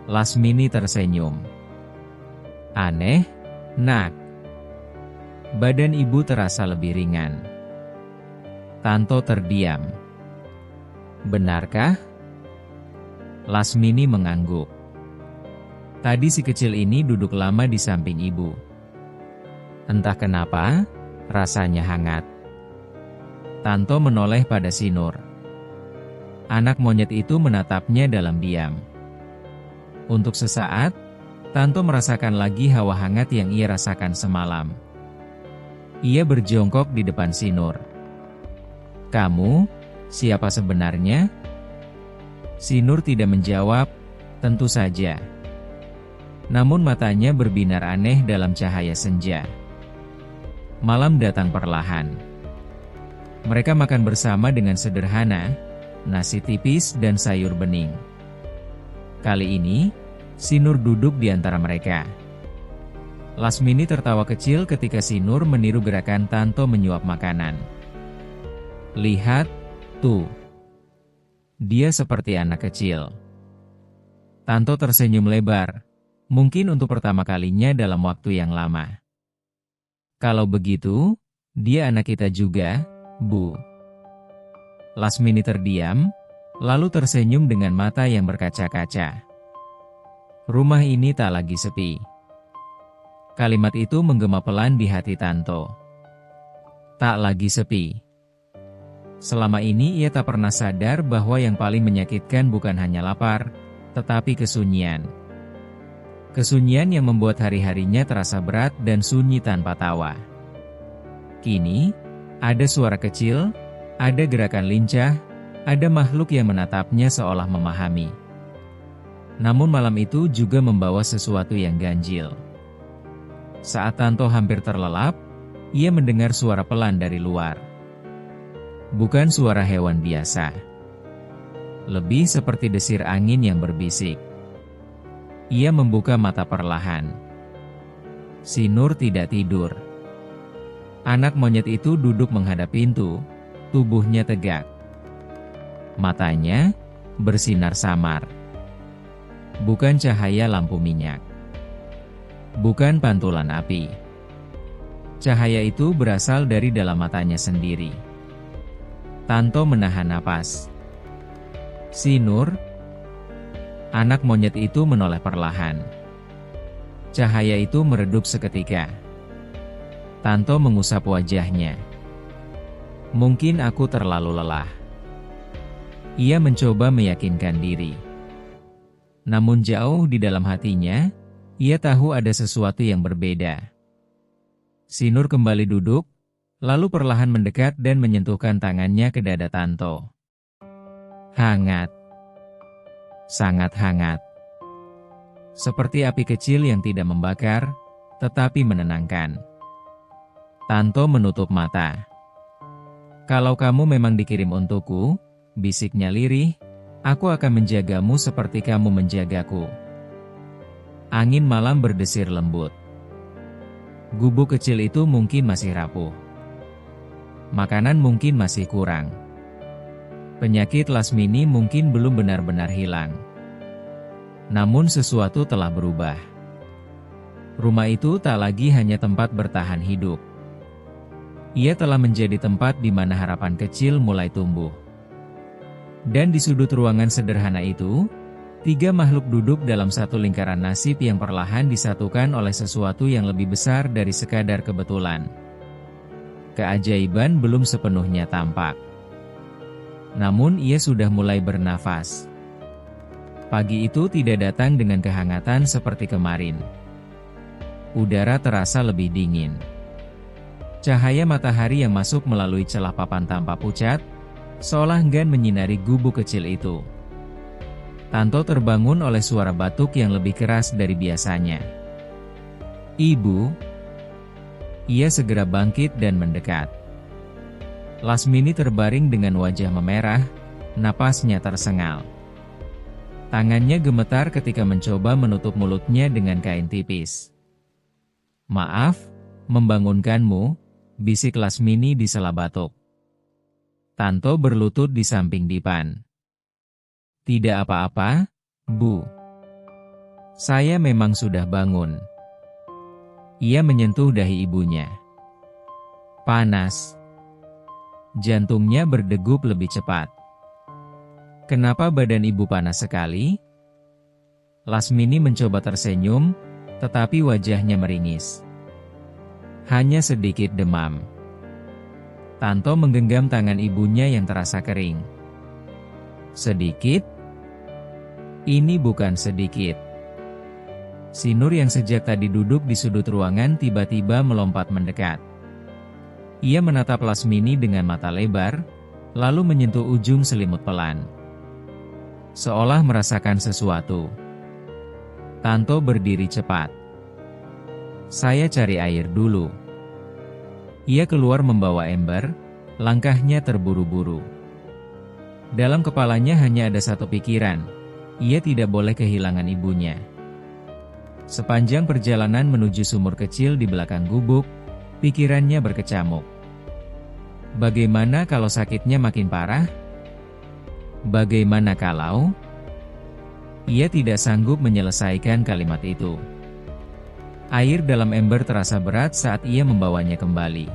A: Lasmini tersenyum. "Aneh, Nak." Badan ibu terasa lebih ringan. Tanto terdiam. "Benarkah?" Lasmini mengangguk. Tadi si kecil ini duduk lama di samping ibu. Entah kenapa, rasanya hangat. Tanto menoleh pada si Nur. Anak monyet itu menatapnya dalam diam. Untuk sesaat, Tanto merasakan lagi hawa hangat yang ia rasakan semalam. Ia berjongkok di depan si Nur. "Kamu, siapa sebenarnya?" Si Nur tidak menjawab, tentu saja. Namun matanya berbinar aneh dalam cahaya senja. Malam datang perlahan. Mereka makan bersama dengan sederhana, nasi tipis dan sayur bening. Kali ini, si Nur duduk di antara mereka. Lasmini tertawa kecil ketika si Nur meniru gerakan Tanto menyuap makanan. "Lihat, tuh. Dia seperti anak kecil." Tanto tersenyum lebar, mungkin untuk pertama kalinya dalam waktu yang lama. "Kalau begitu, dia anak kita juga, Bu." Lasmini terdiam, lalu tersenyum dengan mata yang berkaca-kaca. Rumah ini tak lagi sepi. Kalimat itu menggema pelan di hati Tanto. Tak lagi sepi. Selama ini ia tak pernah sadar bahwa yang paling menyakitkan bukan hanya lapar, tetapi kesunyian. Kesunyian yang membuat hari-harinya terasa berat dan sunyi tanpa tawa. Kini, ada suara kecil, ada gerakan lincah, ada makhluk yang menatapnya seolah memahami. Namun malam itu juga membawa sesuatu yang ganjil. Saat Tanto hampir terlelap, ia mendengar suara pelan dari luar. Bukan suara hewan biasa. Lebih seperti desir angin yang berbisik. Ia membuka mata perlahan. Si Nur tidak tidur. Anak monyet itu duduk menghadap pintu, tubuhnya tegak. Matanya bersinar samar. Bukan cahaya lampu minyak. Bukan pantulan api. Cahaya itu berasal dari dalam matanya sendiri. Tanto menahan napas. Si Nur, anak monyet itu menoleh perlahan. Cahaya itu meredup seketika. Tanto mengusap wajahnya. Mungkin aku terlalu lelah. Ia mencoba meyakinkan diri. Namun jauh di dalam hatinya, ia tahu ada sesuatu yang berbeda. Si Nur kembali duduk, lalu perlahan mendekat dan menyentuhkan tangannya ke dada Tanto. Hangat. Sangat hangat. Seperti api kecil yang tidak membakar, tetapi menenangkan. Tanto menutup mata. Kalau kamu memang dikirim untukku, bisiknya lirih, aku akan menjagamu seperti kamu menjagaku. Angin malam berdesir lembut. Gubuk kecil itu mungkin masih rapuh. Makanan mungkin masih kurang. Penyakit Lasmini mungkin belum benar-benar hilang. Namun sesuatu telah berubah. Rumah itu tak lagi hanya tempat bertahan hidup. Ia telah menjadi tempat di mana harapan kecil mulai tumbuh. Dan di sudut ruangan sederhana itu, 3 makhluk duduk dalam satu lingkaran nasib yang perlahan disatukan oleh sesuatu yang lebih besar dari sekadar kebetulan. Keajaiban belum sepenuhnya tampak. Namun ia sudah mulai bernafas. Pagi itu tidak datang dengan kehangatan seperti kemarin. Udara terasa lebih dingin. Cahaya matahari yang masuk melalui celah papan tanpa pucat, seolah enggan menyinari gubuk kecil itu. Tanto terbangun oleh suara batuk yang lebih keras dari biasanya. Ibu. Ia segera bangkit dan mendekat. Lasmini terbaring dengan wajah memerah, napasnya tersengal. Tangannya gemetar ketika mencoba menutup mulutnya dengan kain tipis. Maaf, membangunkanmu, bisik Lasmini di sela batuk. Tanto berlutut di samping dipan. Tidak apa-apa, Bu. Saya memang sudah bangun. Ia menyentuh dahi ibunya. Panas. Jantungnya berdegup lebih cepat. Kenapa badan ibu panas sekali? Lasmini mencoba tersenyum, tetapi wajahnya meringis. Hanya sedikit demam. Tanto menggenggam tangan ibunya yang terasa kering. Sedikit? Ini bukan sedikit. Si Nur yang sejak tadi duduk di sudut ruangan tiba-tiba melompat mendekat. Ia menatap Lasmini dengan mata lebar, lalu menyentuh ujung selimut pelan. Seolah merasakan sesuatu. Tanto berdiri cepat. Saya cari air dulu. Ia keluar membawa ember, langkahnya terburu-buru. Dalam kepalanya hanya ada satu pikiran. Ia tidak boleh kehilangan ibunya. Sepanjang perjalanan menuju sumur kecil di belakang gubuk, pikirannya berkecamuk. Bagaimana kalau sakitnya makin parah? Bagaimana kalau? Ia tidak sanggup menyelesaikan kalimat itu. Air dalam ember terasa berat saat ia membawanya kembali.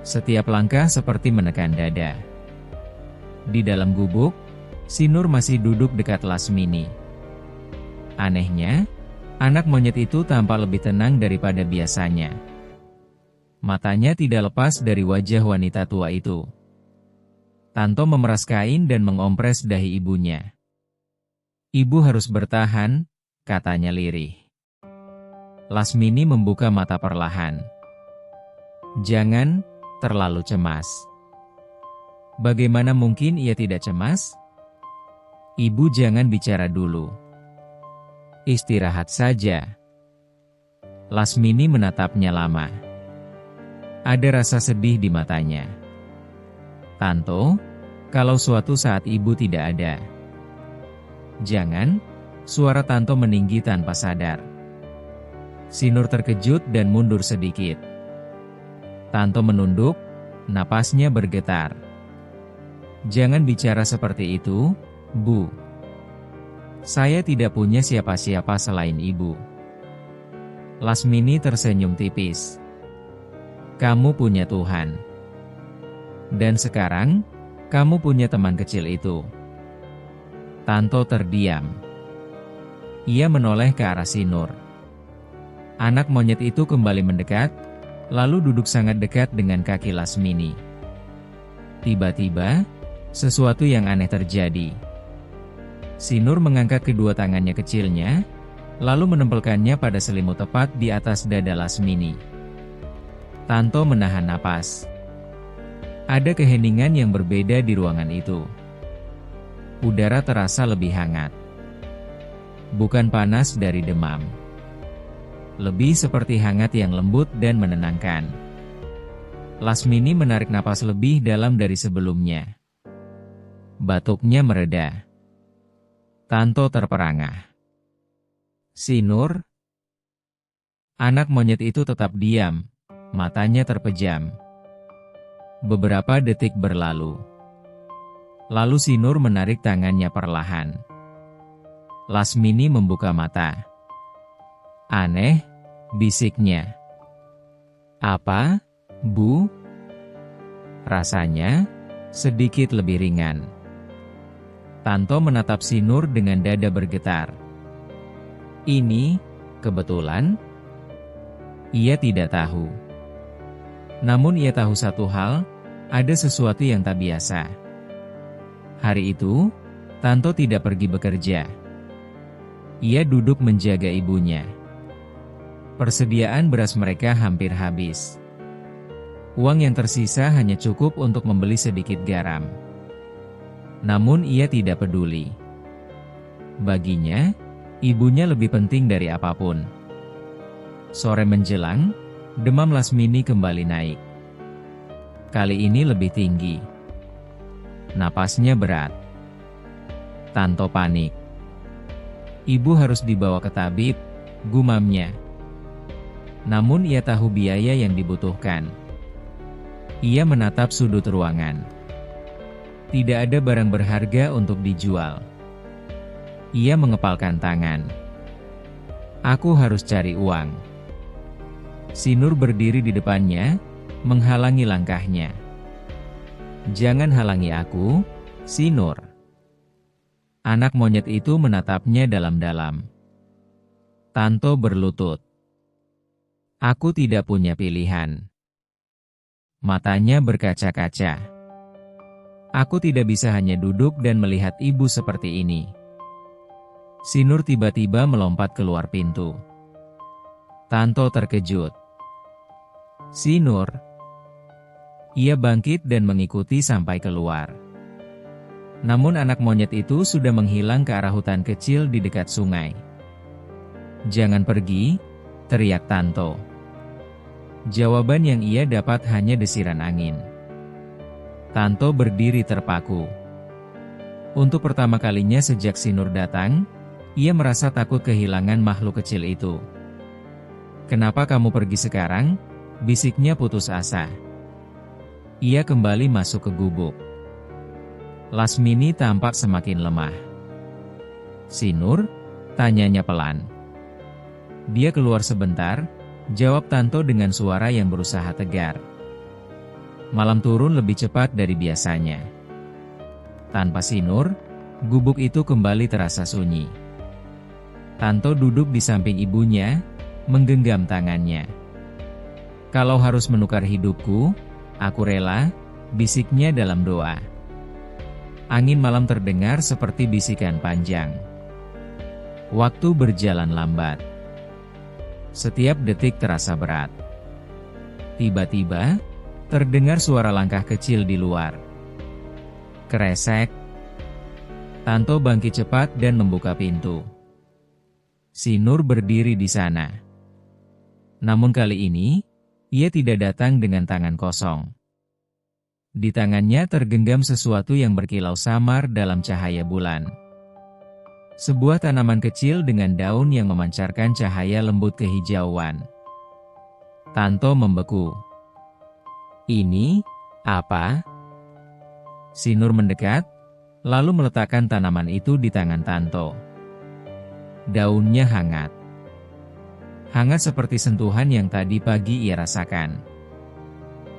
A: Setiap langkah seperti menekan dada. Di dalam gubuk, si Nur masih duduk dekat Lasmini. Anehnya, anak monyet itu tampak lebih tenang daripada biasanya. Matanya tidak lepas dari wajah wanita tua itu. Tanto memeras kain dan mengompres dahi ibunya. Ibu harus bertahan, katanya lirih. Lasmini membuka mata perlahan. Jangan terlalu cemas. Bagaimana mungkin ia tidak cemas? Ibu jangan bicara dulu. Istirahat saja. Lasmini menatapnya lama. Ada rasa sedih di matanya. "Tanto, kalau suatu saat ibu tidak ada." "Jangan," suara Tanto meninggi tanpa sadar. Sinur terkejut dan mundur sedikit. Tanto menunduk, napasnya bergetar. "Jangan bicara seperti itu, Bu. Saya tidak punya siapa-siapa selain ibu." Lasmini tersenyum tipis. "Kamu punya Tuhan. Dan sekarang, kamu punya teman kecil itu." Tanto terdiam. Ia menoleh ke arah Sinur. Anak monyet itu kembali mendekat, lalu duduk sangat dekat dengan kaki Lasmini. Tiba-tiba, sesuatu yang aneh terjadi. Sinur mengangkat kedua tangannya kecilnya, lalu menempelkannya pada selimut tepat di atas dada Lasmini. Tanto menahan napas. Ada keheningan yang berbeda di ruangan itu. Udara terasa lebih hangat. Bukan panas dari demam. Lebih seperti hangat yang lembut dan menenangkan. Lasmini menarik napas lebih dalam dari sebelumnya. Batuknya mereda. Tanto terperangah. "Sinur?" Anak monyet itu tetap diam, matanya terpejam. Beberapa detik berlalu. Lalu Sinur menarik tangannya perlahan. Lasmini membuka mata. "Aneh," bisiknya. "Apa, Bu?" "Rasanya sedikit lebih ringan." Tanto menatap Sinur dengan dada bergetar. "Ini kebetulan?" Ia tidak tahu. Namun ia tahu satu hal, ada sesuatu yang tak biasa. Hari itu, Tanto tidak pergi bekerja. Ia duduk menjaga ibunya. Persediaan beras mereka hampir habis. Uang yang tersisa hanya cukup untuk membeli sedikit garam. Namun ia tidak peduli. Baginya, ibunya lebih penting dari apapun. Sore menjelang, demam Lasmini kembali naik. Kali ini lebih tinggi. Napasnya berat. Tanto panik. "Ibu harus dibawa ke tabib," gumamnya. Namun ia tahu biaya yang dibutuhkan. Ia menatap sudut ruangan. Tidak ada barang berharga untuk dijual. Ia mengepalkan tangan. "Aku harus cari uang." Sinur berdiri di depannya, menghalangi langkahnya. "Jangan halangi aku, Sinur." Anak monyet itu menatapnya dalam-dalam. Tanto berlutut. "Aku tidak punya pilihan." Matanya berkaca-kaca. "Aku tidak bisa hanya duduk dan melihat ibu seperti ini." Sinur tiba-tiba melompat keluar pintu. Tanto terkejut. "Sinur." Ia bangkit dan mengikuti sampai keluar. Namun anak monyet itu sudah menghilang ke arah hutan kecil di dekat sungai. "Jangan pergi," teriak Tanto. Jawaban yang ia dapat hanya desiran angin. Tanto berdiri terpaku. Untuk pertama kalinya sejak Sinur datang, ia merasa takut kehilangan makhluk kecil itu. "Kenapa kamu pergi sekarang?" bisiknya putus asa. Ia kembali masuk ke gubuk. Lasmini tampak semakin lemah. "Sinur?" tanyanya pelan. "Dia keluar sebentar," jawab Tanto dengan suara yang berusaha tegar. "Malam turun lebih cepat dari biasanya." Tanpa Sinur, gubuk itu kembali terasa sunyi. Tanto duduk di samping ibunya, menggenggam tangannya. "Kalau harus menukar hidupku, aku rela," bisiknya dalam doa. Angin malam terdengar seperti bisikan panjang. Waktu berjalan lambat. Setiap detik terasa berat. Tiba-tiba, terdengar suara langkah kecil di luar. Kresek. Tanto bangkit cepat dan membuka pintu. Sinur berdiri di sana. Namun kali ini, ia tidak datang dengan tangan kosong. Di tangannya tergenggam sesuatu yang berkilau samar dalam cahaya bulan. Sebuah tanaman kecil dengan daun yang memancarkan cahaya lembut kehijauan. Tanto membeku. "Ini apa?" Si Nur mendekat, lalu meletakkan tanaman itu di tangan Tanto. Daunnya hangat. Hangat seperti sentuhan yang tadi pagi ia rasakan.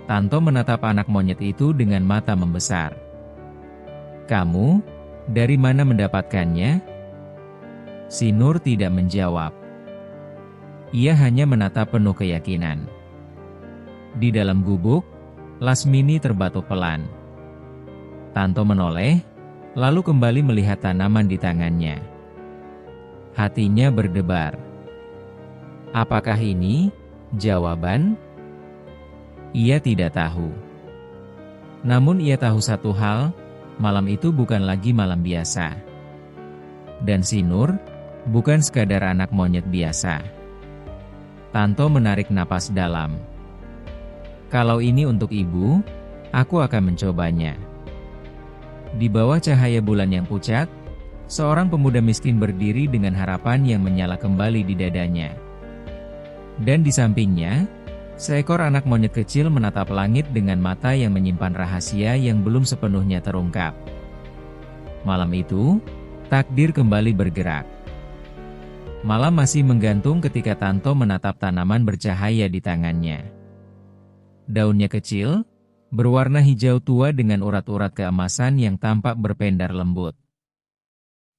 A: Tanto menatap anak monyet itu dengan mata membesar. "Kamu, dari mana mendapatkannya?" Si Nur tidak menjawab. Ia hanya menatap penuh keyakinan. Di dalam gubuk, Lasmini terbatuk pelan. Tanto menoleh, lalu kembali melihat tanaman di tangannya. Hatinya berdebar. Apakah ini jawaban? Ia tidak tahu. Namun ia tahu satu hal, malam itu bukan lagi malam biasa. Dan si Nur, bukan sekadar anak monyet biasa. Tanto menarik napas dalam. "Kalau ini untuk ibu, aku akan mencobanya." Di bawah cahaya bulan yang pucat, seorang pemuda miskin berdiri dengan harapan yang menyala kembali di dadanya. Dan di sampingnya, seekor anak monyet kecil menatap langit dengan mata yang menyimpan rahasia yang belum sepenuhnya terungkap. Malam itu, takdir kembali bergerak. Malam masih menggantung ketika Tanto menatap tanaman bercahaya di tangannya. Daunnya kecil, berwarna hijau tua dengan urat-urat keemasan yang tampak berpendar lembut.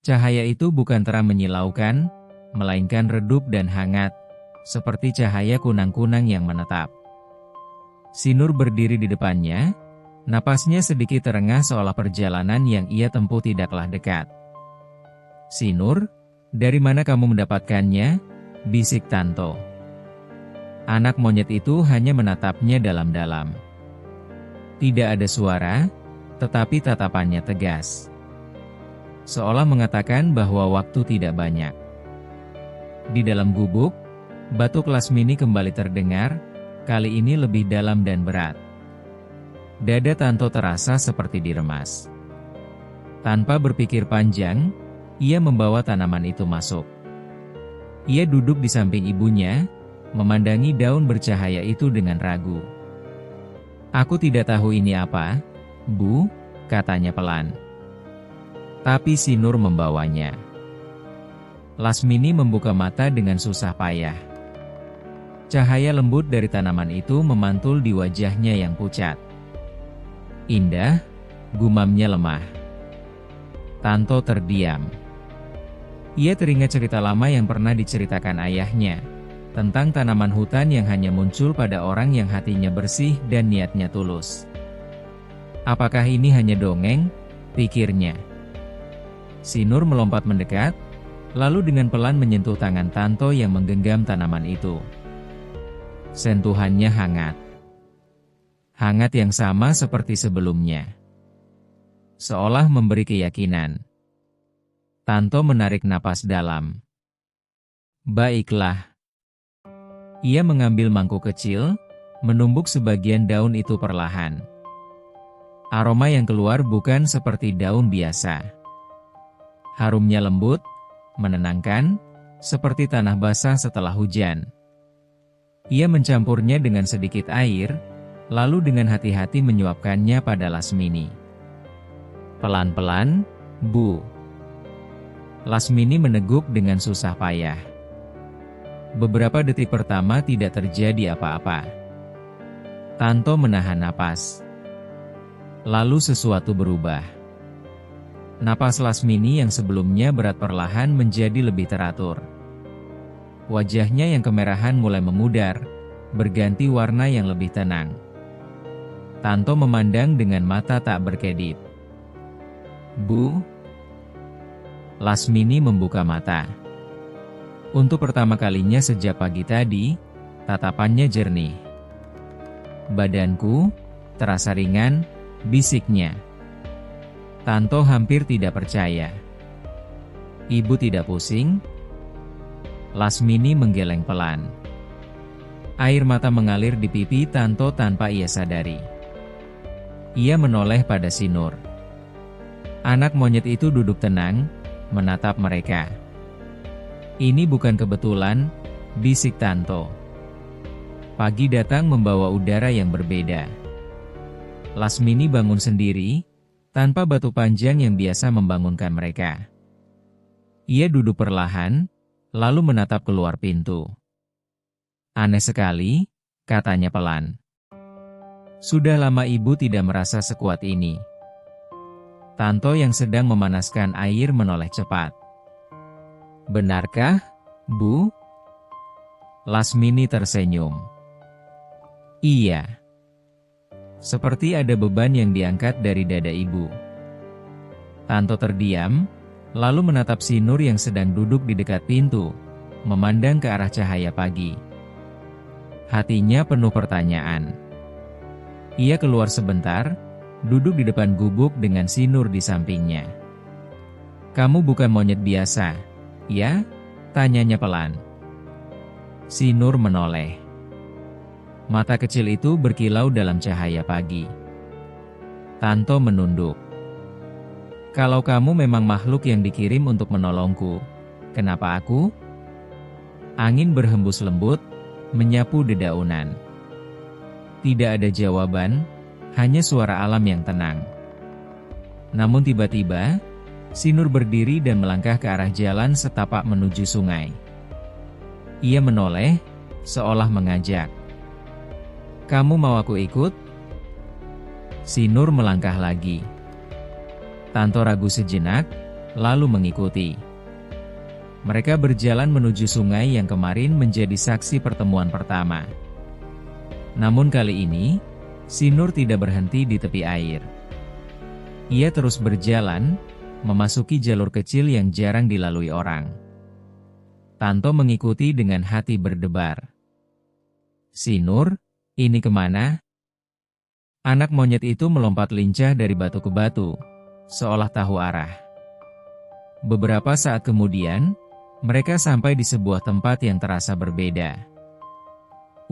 A: Cahaya itu bukan terang menyilaukan, melainkan redup dan hangat, seperti cahaya kunang-kunang yang menetap. Si Nur berdiri di depannya, napasnya sedikit terengah seolah perjalanan yang ia tempuh tidaklah dekat. "Si Nur, dari mana kamu mendapatkannya?" bisik Tanto. Anak monyet itu hanya menatapnya dalam-dalam. Tidak ada suara, tetapi tatapannya tegas. Seolah mengatakan bahwa waktu tidak banyak. Di dalam gubuk, batuk Lasmini kembali terdengar, kali ini lebih dalam dan berat. Dada Tanto terasa seperti diremas. Tanpa berpikir panjang, ia membawa tanaman itu masuk. Ia duduk di samping ibunya, memandangi daun bercahaya itu dengan ragu. "Aku tidak tahu ini apa, Bu," katanya pelan. Tapi si Nur membawanya. Lasmini membuka mata dengan susah payah. Cahaya lembut dari tanaman itu memantul di wajahnya yang pucat. "Indah," gumamnya lemah. Tanto terdiam. Ia teringat cerita lama yang pernah diceritakan ayahnya, tentang tanaman hutan yang hanya muncul pada orang yang hatinya bersih dan niatnya tulus. Apakah ini hanya dongeng? Pikirnya. Si Nur melompat mendekat, lalu dengan pelan menyentuh tangan Tanto yang menggenggam tanaman itu. Sentuhannya hangat. Hangat yang sama seperti sebelumnya. Seolah memberi keyakinan. Tanto menarik napas dalam. "Baiklah." Ia mengambil mangkuk kecil, menumbuk sebagian daun itu perlahan. Aroma yang keluar bukan seperti daun biasa. Harumnya lembut, menenangkan, seperti tanah basah setelah hujan. Ia mencampurnya dengan sedikit air, lalu dengan hati-hati menyuapkannya pada Lasmini. "Pelan-pelan, Bu." Lasmini meneguk dengan susah payah. Beberapa detik pertama tidak terjadi apa-apa. Tanto menahan napas. Lalu sesuatu berubah. Napas Lasmini yang sebelumnya berat perlahan menjadi lebih teratur. Wajahnya yang kemerahan mulai memudar, berganti warna yang lebih tenang. Tanto memandang dengan mata tak berkedip. "Bu?" Lasmini membuka mata. Untuk pertama kalinya sejak pagi tadi, tatapannya jernih. "Badanku terasa ringan," bisiknya. Tanto hampir tidak percaya. "Ibu tidak pusing?" Lasmini menggeleng pelan. Air mata mengalir di pipi Tanto tanpa ia sadari. Ia menoleh pada si Nur. Anak monyet itu duduk tenang, menatap mereka. Ini bukan kebetulan, bisik Tanto. Pagi datang membawa udara yang berbeda. Lasmini bangun sendiri, tanpa batu panjang yang biasa membangunkan mereka. Ia duduk perlahan, lalu menatap keluar pintu. Aneh sekali, katanya pelan. Sudah lama ibu tidak merasa sekuat ini. Tanto yang sedang memanaskan air menoleh cepat. Benarkah, Bu? Lasmini tersenyum. Iya. Seperti ada beban yang diangkat dari dada ibu. Tanto terdiam, lalu menatap si Nur yang sedang duduk di dekat pintu, memandang ke arah cahaya pagi. Hatinya penuh pertanyaan. Ia keluar sebentar, duduk di depan gubuk dengan si Nur di sampingnya. Kamu bukan monyet biasa, ya? Tanyanya pelan. Si Nur menoleh. Mata kecil itu berkilau dalam cahaya pagi. Tanto menunduk. Kalau kamu memang makhluk yang dikirim untuk menolongku, kenapa aku? Angin berhembus lembut, menyapu dedaunan. Tidak ada jawaban, hanya suara alam yang tenang. Namun tiba-tiba, si Nur berdiri dan melangkah ke arah jalan setapak menuju sungai. Ia menoleh, seolah mengajak. Kamu mau aku ikut? Si Nur melangkah lagi. Tanto ragu sejenak, lalu mengikuti. Mereka berjalan menuju sungai yang kemarin menjadi saksi pertemuan pertama. Namun kali ini, si Nur tidak berhenti di tepi air. Ia terus berjalan, memasuki jalur kecil yang jarang dilalui orang. Tanto mengikuti dengan hati berdebar. Si Nur, ini kemana? Anak monyet itu melompat lincah dari batu ke batu, seolah tahu arah. Beberapa saat kemudian, mereka sampai di sebuah tempat yang terasa berbeda.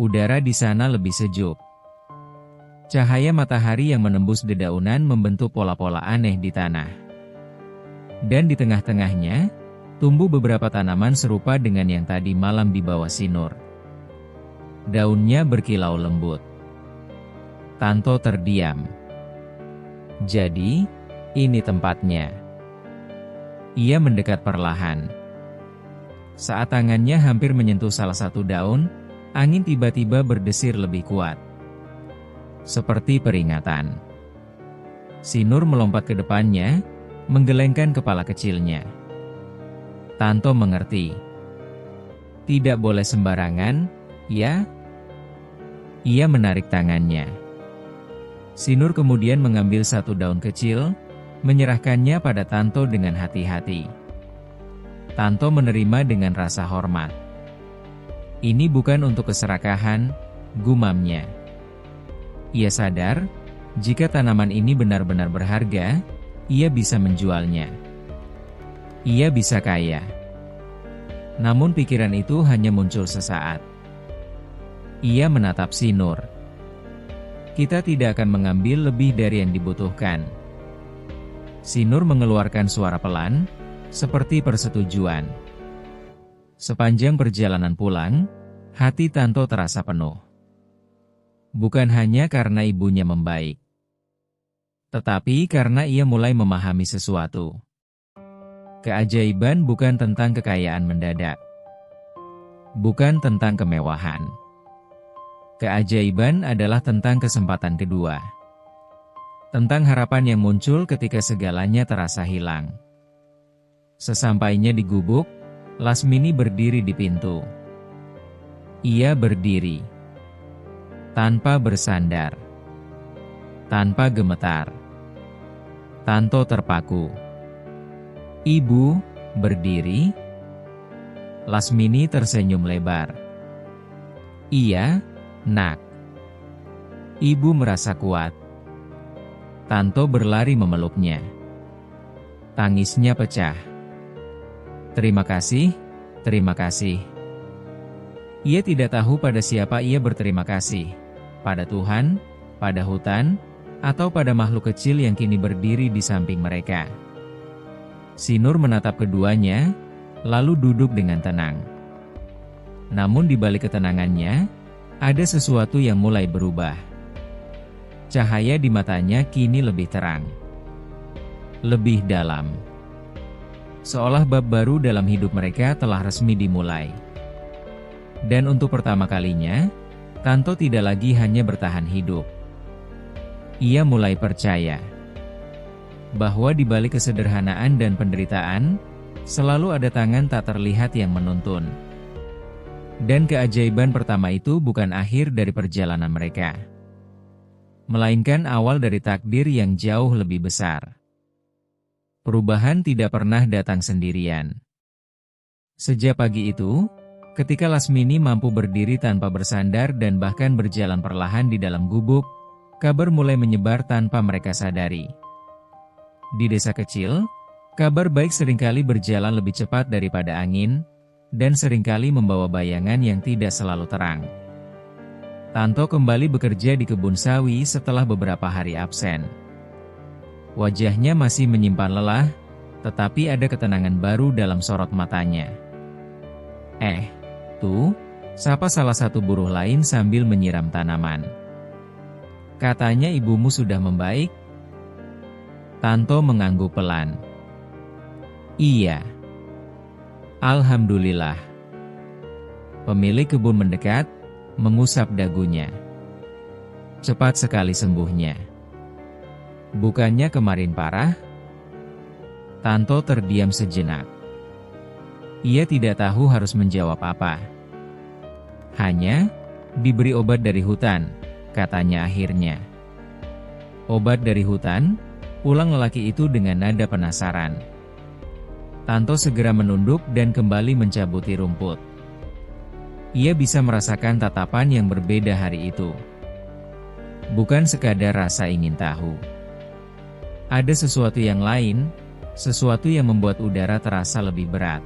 A: Udara di sana lebih sejuk. Cahaya matahari yang menembus dedaunan membentuk pola-pola aneh di tanah. Dan di tengah-tengahnya, tumbuh beberapa tanaman serupa dengan yang tadi malam dibawa si Nur. Daunnya berkilau lembut. Tanto terdiam. Jadi, ini tempatnya. Ia mendekat perlahan. Saat tangannya hampir menyentuh salah satu daun, angin tiba-tiba berdesir lebih kuat. Seperti peringatan. Si Nur melompat ke depannya, menggelengkan kepala kecilnya. Tanto mengerti. Tidak boleh sembarangan, ya? Ia menarik tangannya. Si Nur kemudian mengambil satu daun kecil, menyerahkannya pada Tanto dengan hati-hati. Tanto menerima dengan rasa hormat. Ini bukan untuk keserakahan, gumamnya. Ia sadar, jika tanaman ini benar-benar berharga, ia bisa menjualnya. Ia bisa kaya. Namun pikiran itu hanya muncul sesaat. Ia menatap si Nur. Kita tidak akan mengambil lebih dari yang dibutuhkan. Si Nur mengeluarkan suara pelan, seperti persetujuan. Sepanjang perjalanan pulang, hati Tanto terasa penuh. Bukan hanya karena ibunya membaik, tetapi karena ia mulai memahami sesuatu. Keajaiban bukan tentang kekayaan mendadak. Bukan tentang kemewahan. Keajaiban adalah tentang kesempatan kedua. Tentang harapan yang muncul ketika segalanya terasa hilang. Sesampainya di gubuk, Lasmini berdiri di pintu. Ia berdiri. Tanpa bersandar. Tanpa gemetar. Tanto terpaku. Ibu, berdiri. Lasmini tersenyum lebar. Iya, nak. Ibu merasa kuat. Tanto berlari memeluknya. Tangisnya pecah. Terima kasih, terima kasih. Ia tidak tahu pada siapa ia berterima kasih, pada Tuhan, pada hutan, atau pada makhluk kecil yang kini berdiri di samping mereka. Si Nur menatap keduanya, lalu duduk dengan tenang. Namun di balik ketenangannya, ada sesuatu yang mulai berubah. Cahaya di matanya kini lebih terang, lebih dalam. Seolah bab baru dalam hidup mereka telah resmi dimulai. Dan untuk pertama kalinya, Tanto tidak lagi hanya bertahan hidup. Ia mulai percaya bahwa di balik kesederhanaan dan penderitaan, selalu ada tangan tak terlihat yang menuntun. Dan keajaiban pertama itu bukan akhir dari perjalanan mereka, melainkan awal dari takdir yang jauh lebih besar. Perubahan tidak pernah datang sendirian. Sejak pagi itu, ketika Lasmini mampu berdiri tanpa bersandar dan bahkan berjalan perlahan di dalam gubuk, kabar mulai menyebar tanpa mereka sadari. Di desa kecil, kabar baik seringkali berjalan lebih cepat daripada angin, dan seringkali membawa bayangan yang tidak selalu terang. Tanto kembali bekerja di kebun sawi setelah beberapa hari absen. Wajahnya masih menyimpan lelah, tetapi ada ketenangan baru dalam sorot matanya. Tuh, sapa salah satu buruh lain sambil menyiram tanaman. Katanya ibumu sudah membaik? Tanto mengangguk pelan. Iya. Alhamdulillah. Pemilik kebun mendekat, mengusap dagunya. Cepat sekali sembuhnya. Bukannya kemarin parah? Tanto terdiam sejenak. Ia tidak tahu harus menjawab apa. Hanya, diberi obat dari hutan, katanya akhirnya. Obat dari hutan? Ulang lelaki itu dengan nada penasaran. Tanto segera menunduk dan kembali mencabuti rumput. Ia bisa merasakan tatapan yang berbeda hari itu. Bukan sekadar rasa ingin tahu. Ada sesuatu yang lain, sesuatu yang membuat udara terasa lebih berat.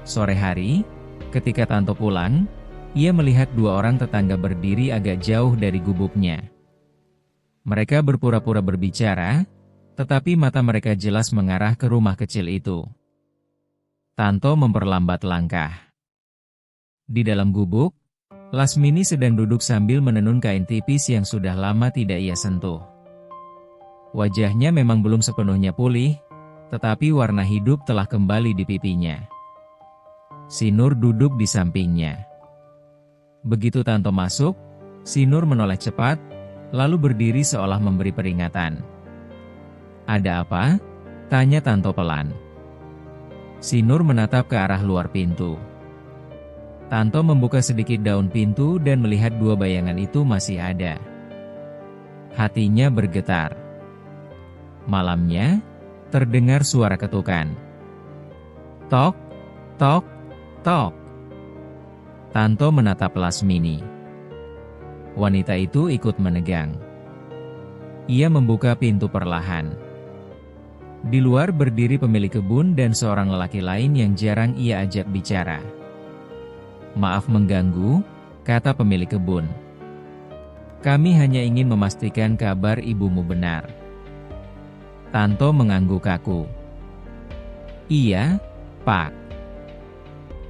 A: Sore hari, ketika Tanto pulang, ia melihat dua orang tetangga berdiri agak jauh dari gubuknya. Mereka berpura-pura berbicara, tetapi mata mereka jelas mengarah ke rumah kecil itu. Tanto memperlambat langkah. Di dalam gubuk, Lasmini sedang duduk sambil menenun kain tipis yang sudah lama tidak ia sentuh. Wajahnya memang belum sepenuhnya pulih, tetapi warna hidup telah kembali di pipinya. Si Nur duduk di sampingnya. Begitu Tanto masuk, si Nur menoleh cepat, lalu berdiri seolah memberi peringatan. Ada apa? Tanya Tanto pelan. Si Nur menatap ke arah luar pintu. Tanto membuka sedikit daun pintu dan melihat dua bayangan itu masih ada. Hatinya bergetar. Malamnya, terdengar suara ketukan. Tok, tok, tok. Tanto menatap Lasmini. Wanita itu ikut menegang. Ia membuka pintu perlahan. Di luar berdiri pemilik kebun dan seorang lelaki lain yang jarang ia ajak bicara. Maaf mengganggu, kata pemilik kebun. Kami hanya ingin memastikan kabar ibumu benar. Tanto mengangguk kaku. Iya, Pak.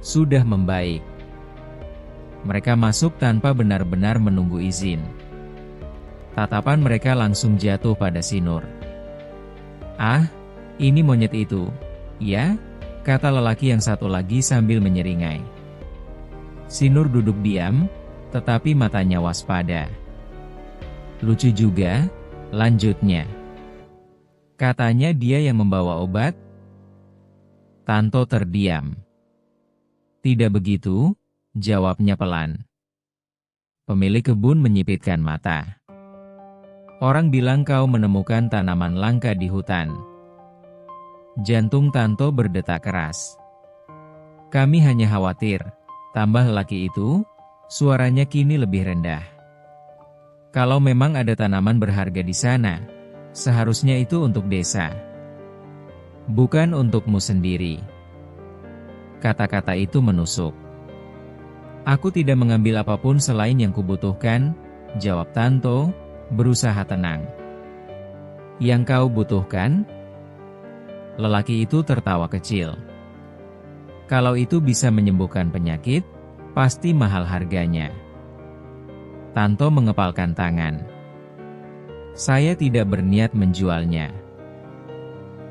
A: Sudah membaik. Mereka masuk tanpa benar-benar menunggu izin. Tatapan mereka langsung jatuh pada si Nur. Ah, ini monyet itu, ya? Kata lelaki yang satu lagi sambil menyeringai. Si Nur duduk diam, tetapi matanya waspada. Lucu juga, lanjutnya. Katanya dia yang membawa obat. Tanto terdiam. Tidak begitu, jawabnya pelan. Pemilik kebun menyipitkan mata. Orang bilang kau menemukan tanaman langka di hutan. Jantung Tanto berdetak keras. Kami hanya khawatir, tambah lelaki itu, suaranya kini lebih rendah. Kalau memang ada tanaman berharga di sana, seharusnya itu untuk desa. Bukan untukmu sendiri. Kata-kata itu menusuk. Aku tidak mengambil apapun selain yang kubutuhkan, jawab Tanto, berusaha tenang. Yang kau butuhkan? Lelaki itu tertawa kecil. Kalau itu bisa menyembuhkan penyakit, pasti mahal harganya. Tanto mengepalkan tangan. Saya tidak berniat menjualnya.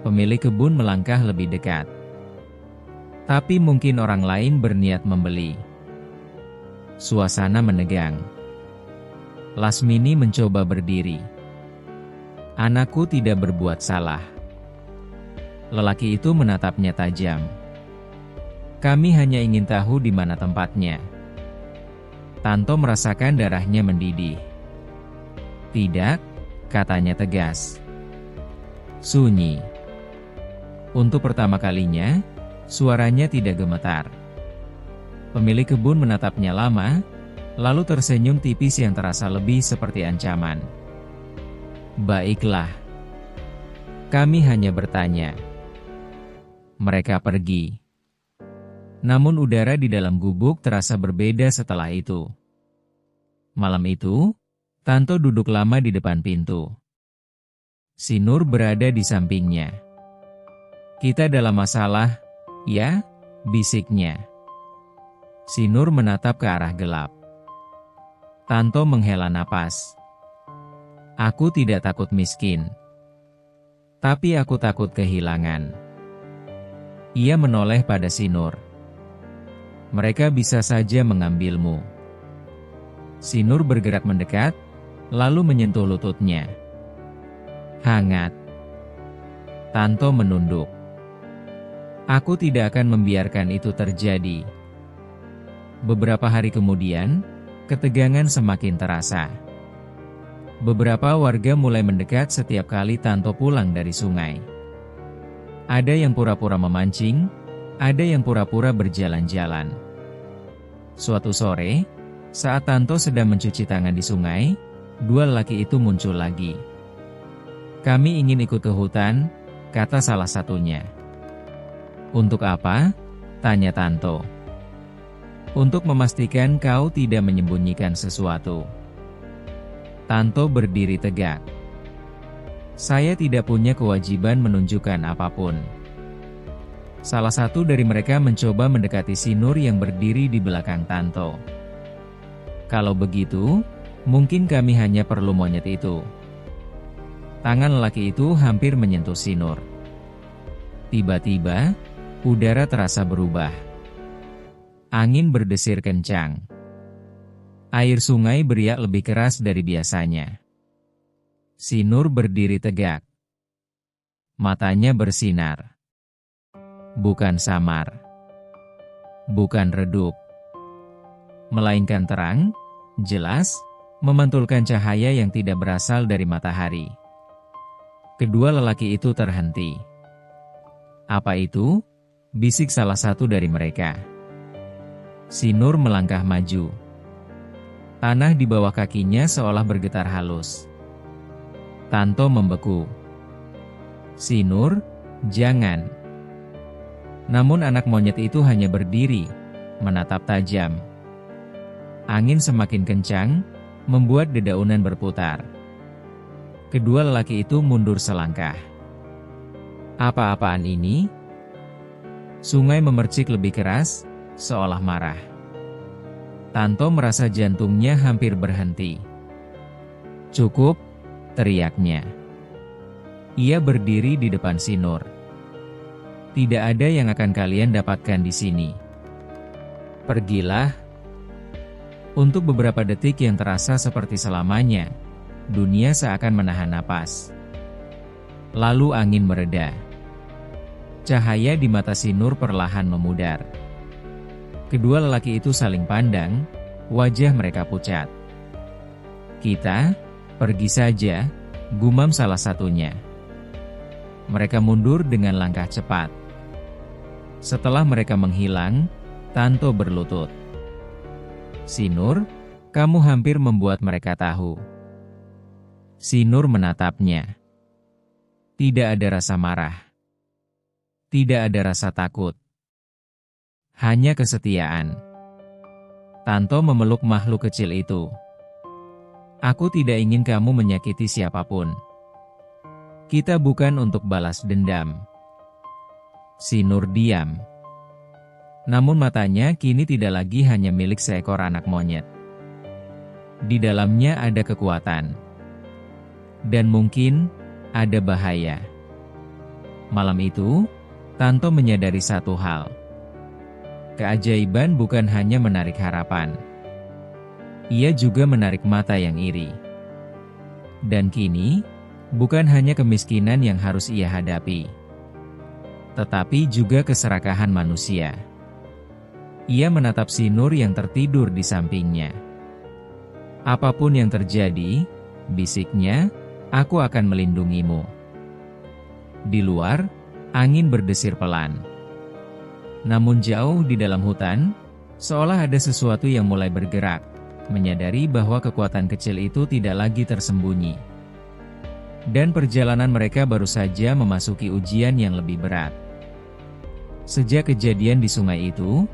A: Pemilik kebun melangkah lebih dekat. Tapi mungkin orang lain berniat membeli. Suasana menegang. Lasmini mencoba berdiri. Anakku tidak berbuat salah. Lelaki itu menatapnya tajam. Kami hanya ingin tahu di mana tempatnya. Tanto merasakan darahnya mendidih. Tidak, katanya tegas. Sunyi. Untuk pertama kalinya, suaranya tidak gemetar. Pemilik kebun menatapnya lama, lalu tersenyum tipis yang terasa lebih seperti ancaman. Baiklah. Kami hanya bertanya. Mereka pergi. Namun udara di dalam gubuk terasa berbeda setelah itu. Malam itu, Tanto duduk lama di depan pintu. Si Nur berada di sampingnya. Kita dalam masalah, ya? Bisiknya. Si Nur menatap ke arah gelap. Tanto menghela napas. Aku tidak takut miskin. Tapi aku takut kehilangan. Ia menoleh pada si Nur. Mereka bisa saja mengambilmu. Si Nur bergerak mendekat, lalu menyentuh lututnya. Hangat. Tanto menunduk. Aku tidak akan membiarkan itu terjadi. Beberapa hari kemudian, ketegangan semakin terasa. Beberapa warga mulai mendekat setiap kali Tanto pulang dari sungai. Ada yang pura-pura memancing, ada yang pura-pura berjalan-jalan. Suatu sore, saat Tanto sedang mencuci tangan di sungai, dua lelaki itu muncul lagi. Kami ingin ikut ke hutan, kata salah satunya. Untuk apa? Tanya Tanto. Untuk memastikan kau tidak menyembunyikan sesuatu. Tanto berdiri tegak. Saya tidak punya kewajiban menunjukkan apapun. Salah satu dari mereka mencoba mendekati si Nur yang berdiri di belakang Tanto. Kalau begitu, mungkin kami hanya perlu monyet itu. Tangan lelaki itu hampir menyentuh si Nur. Tiba-tiba, udara terasa berubah. Angin berdesir kencang. Air sungai beriak lebih keras dari biasanya. Si Nur berdiri tegak. Matanya bersinar. Bukan samar. Bukan redup. Melainkan terang, jelas, memantulkan cahaya yang tidak berasal dari matahari. Kedua lelaki itu terhenti. Apa itu? Bisik salah satu dari mereka. Si Nur melangkah maju. Tanah di bawah kakinya seolah bergetar halus. Tanto membeku. Si Nur, jangan. Namun anak monyet itu hanya berdiri, menatap tajam. Angin semakin kencang, membuat dedaunan berputar. Kedua lelaki itu mundur selangkah. Apa-apaan ini? Sungai memercik lebih keras, seolah marah. Tanto merasa jantungnya hampir berhenti. Cukup, teriaknya. Ia berdiri di depan si Nur. Tidak ada yang akan kalian dapatkan di sini. Pergilah. Untuk beberapa detik yang terasa seperti selamanya, dunia seakan menahan napas. Lalu angin mereda. Cahaya di mata si Nur perlahan memudar. Kedua lelaki itu saling pandang, wajah mereka pucat. Kita, pergi saja, gumam salah satunya. Mereka mundur dengan langkah cepat. Setelah mereka menghilang, Tanto berlutut. Si Nur, kamu hampir membuat mereka tahu. Si Nur menatapnya. Tidak ada rasa marah. Tidak ada rasa takut. Hanya kesetiaan. Tanto memeluk makhluk kecil itu. Aku tidak ingin kamu menyakiti siapapun. Kita bukan untuk balas dendam. Sinur diam. Namun matanya kini tidak lagi hanya milik seekor anak monyet. Di dalamnya ada kekuatan. Dan mungkin ada bahaya. Malam itu, Tanto menyadari satu hal. Keajaiban bukan hanya menarik harapan. Ia juga menarik mata yang iri. Dan kini, bukan hanya kemiskinan yang harus ia hadapi, tetapi juga keserakahan manusia. Ia menatap Sinur yang tertidur di sampingnya. Apapun yang terjadi, bisiknya, aku akan melindungimu. Di luar, angin berdesir pelan. Namun jauh di dalam hutan, seolah ada sesuatu yang mulai bergerak, menyadari bahwa kekuatan kecil itu tidak lagi tersembunyi. Dan perjalanan mereka baru saja memasuki ujian yang lebih berat. Sejak kejadian di sungai itu,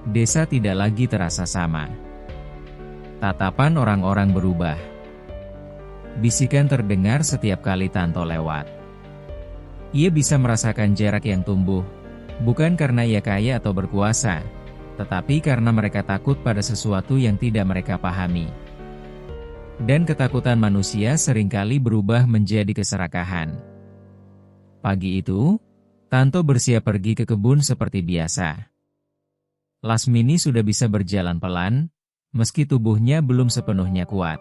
A: desa tidak lagi terasa sama. Tatapan orang-orang berubah. Bisikan terdengar setiap kali Tanto lewat. Ia bisa merasakan jarak yang tumbuh, bukan karena ia kaya atau berkuasa, tetapi karena mereka takut pada sesuatu yang tidak mereka pahami. Dan ketakutan manusia seringkali berubah menjadi keserakahan. Pagi itu, Tanto bersiap pergi ke kebun seperti biasa. Lasmini sudah bisa berjalan pelan, meski tubuhnya belum sepenuhnya kuat.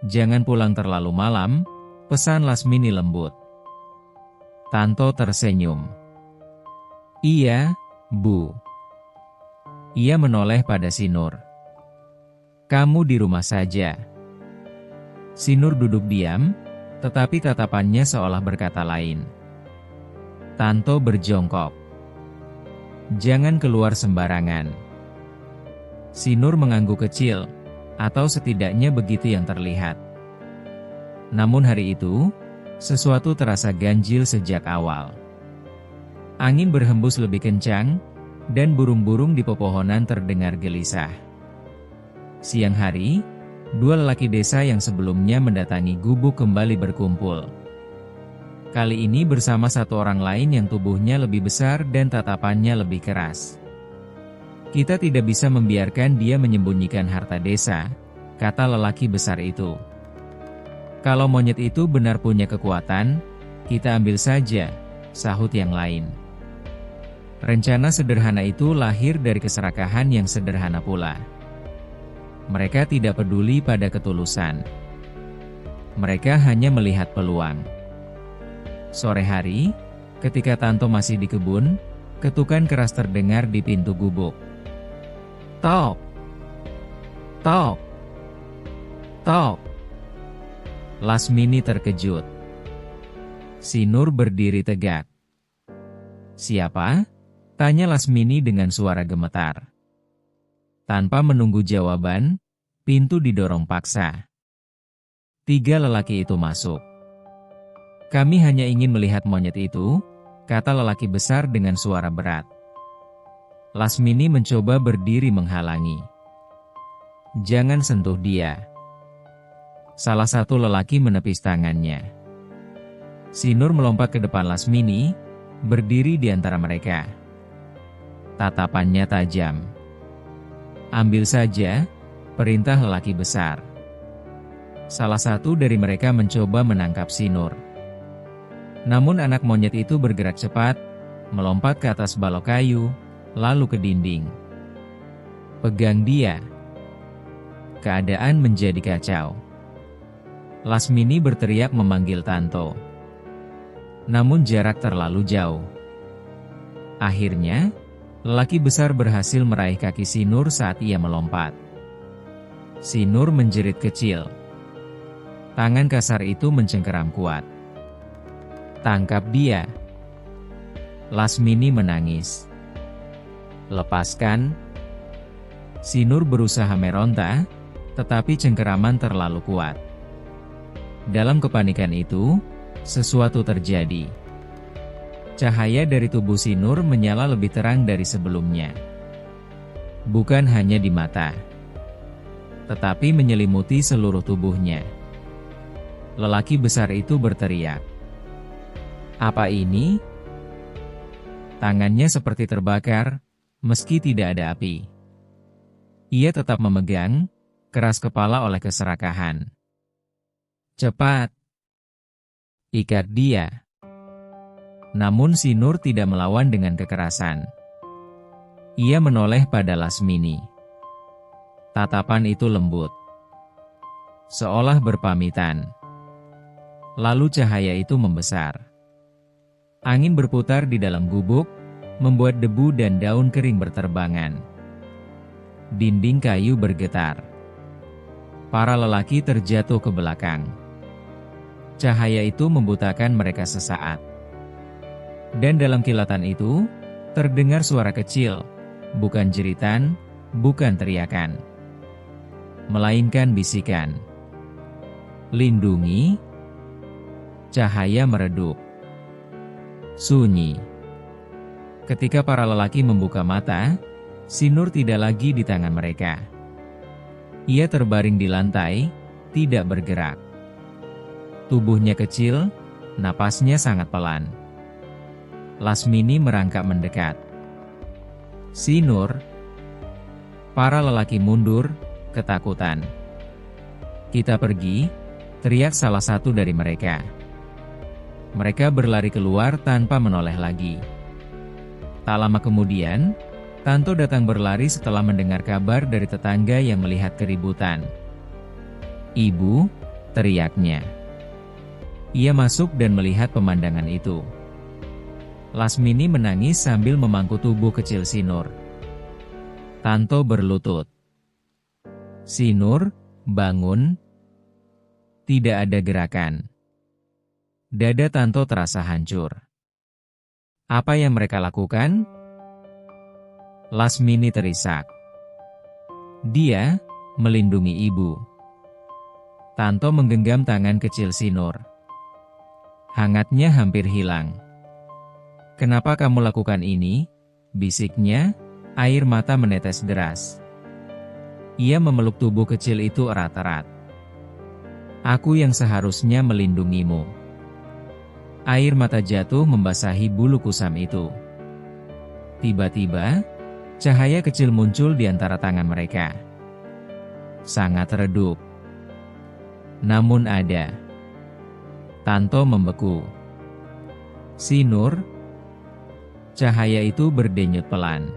A: Jangan pulang terlalu malam, pesan Lasmini lembut. Tanto tersenyum. Iya, Bu. Ia menoleh pada Sinur. Kamu di rumah saja. Sinur duduk diam, tetapi tatapannya seolah berkata lain. Tanto berjongkok. Jangan keluar sembarangan. Sinur mengangguk kecil, atau setidaknya begitu yang terlihat. Namun hari itu, sesuatu terasa ganjil sejak awal. Angin berhembus lebih kencang, dan burung-burung di pepohonan terdengar gelisah. Siang hari, dua lelaki desa yang sebelumnya mendatangi gubuk kembali berkumpul. Kali ini bersama satu orang lain yang tubuhnya lebih besar dan tatapannya lebih keras. Kita tidak bisa membiarkan dia menyembunyikan harta desa, kata lelaki besar itu. Kalau monyet itu benar punya kekuatan, kita ambil saja, sahut yang lain. Rencana sederhana itu lahir dari keserakahan yang sederhana pula. Mereka tidak peduli pada ketulusan. Mereka hanya melihat peluang. Sore hari, ketika Tanto masih di kebun, ketukan keras terdengar di pintu gubuk. Tok! Tok! Tok! Lasmini terkejut. Sinur berdiri tegak. Siapa? Tanya Lasmini dengan suara gemetar. Tanpa menunggu jawaban, pintu didorong paksa. Tiga lelaki itu masuk. Kami hanya ingin melihat monyet itu, kata lelaki besar dengan suara berat. Lasmini mencoba berdiri menghalangi. Jangan sentuh dia. Salah satu lelaki menepis tangannya. Sinur melompat ke depan Lasmini, berdiri di antara mereka. Tatapannya tajam. Ambil saja, perintah lelaki besar. Salah satu dari mereka mencoba menangkap Sinur. Namun anak monyet itu bergerak cepat, melompat ke atas balok kayu, lalu ke dinding. Pegang dia. Keadaan menjadi kacau. Lasmini berteriak memanggil Tanto. Namun jarak terlalu jauh. Akhirnya, lelaki besar berhasil meraih kaki Sinur saat ia melompat. Sinur menjerit kecil. Tangan kasar itu mencengkeram kuat. Tangkap dia. Lasmini menangis. Lepaskan. Sinur berusaha meronta, tetapi cengkeraman terlalu kuat. Dalam kepanikan itu, sesuatu terjadi. Cahaya dari tubuh Sinur menyala lebih terang dari sebelumnya. bukan hanya di mata, tetapi menyelimuti seluruh tubuhnya. Lelaki besar itu berteriak, "Apa ini?" Tangannya seperti terbakar, meski tidak ada api. Ia tetap memegang, keras kepala oleh keserakahan. "Cepat! Ikat dia!" Namun si Nur tidak melawan dengan kekerasan. Ia menoleh pada Lasmini. Tatapan itu lembut, seolah berpamitan. Lalu cahaya itu membesar. Angin berputar di dalam gubuk, membuat debu dan daun kering berterbangan. Dinding kayu bergetar. Para lelaki terjatuh ke belakang. Cahaya itu membutakan mereka sesaat. Dan dalam kilatan itu, terdengar suara kecil, bukan jeritan, bukan teriakan, melainkan bisikan. "Lindungi." Cahaya meredup. Sunyi. Ketika para lelaki membuka mata, si Nur tidak lagi di tangan mereka. Ia terbaring di lantai, tidak bergerak. Tubuhnya kecil, napasnya sangat pelan. Lasmini merangkak mendekat. Si Nur. Para lelaki mundur, ketakutan. "Kita pergi," teriak salah satu dari mereka. Mereka berlari keluar tanpa menoleh lagi. Tak lama kemudian, Tanto datang berlari setelah mendengar kabar dari tetangga yang melihat keributan. "Ibu," teriaknya. Ia masuk dan melihat pemandangan itu. Lasmini menangis sambil memangku tubuh kecil si Nur. Tanto berlutut. Si Nur, bangun. Tidak ada gerakan. Dada Tanto terasa hancur. Apa yang mereka lakukan? Lasmini terisak. Dia melindungi ibu. Tanto menggenggam tangan kecil si Nur. Hangatnya hampir hilang. "Kenapa kamu lakukan ini?" bisiknya, air mata menetes deras. Ia memeluk tubuh kecil itu erat-erat. "Aku yang seharusnya melindungimu." Air mata jatuh membasahi bulu kusam itu. Tiba-tiba, cahaya kecil muncul di antara tangan mereka. Sangat redup. Namun ada. Tanto membeku. Si Nur. Cahaya itu berdenyut pelan.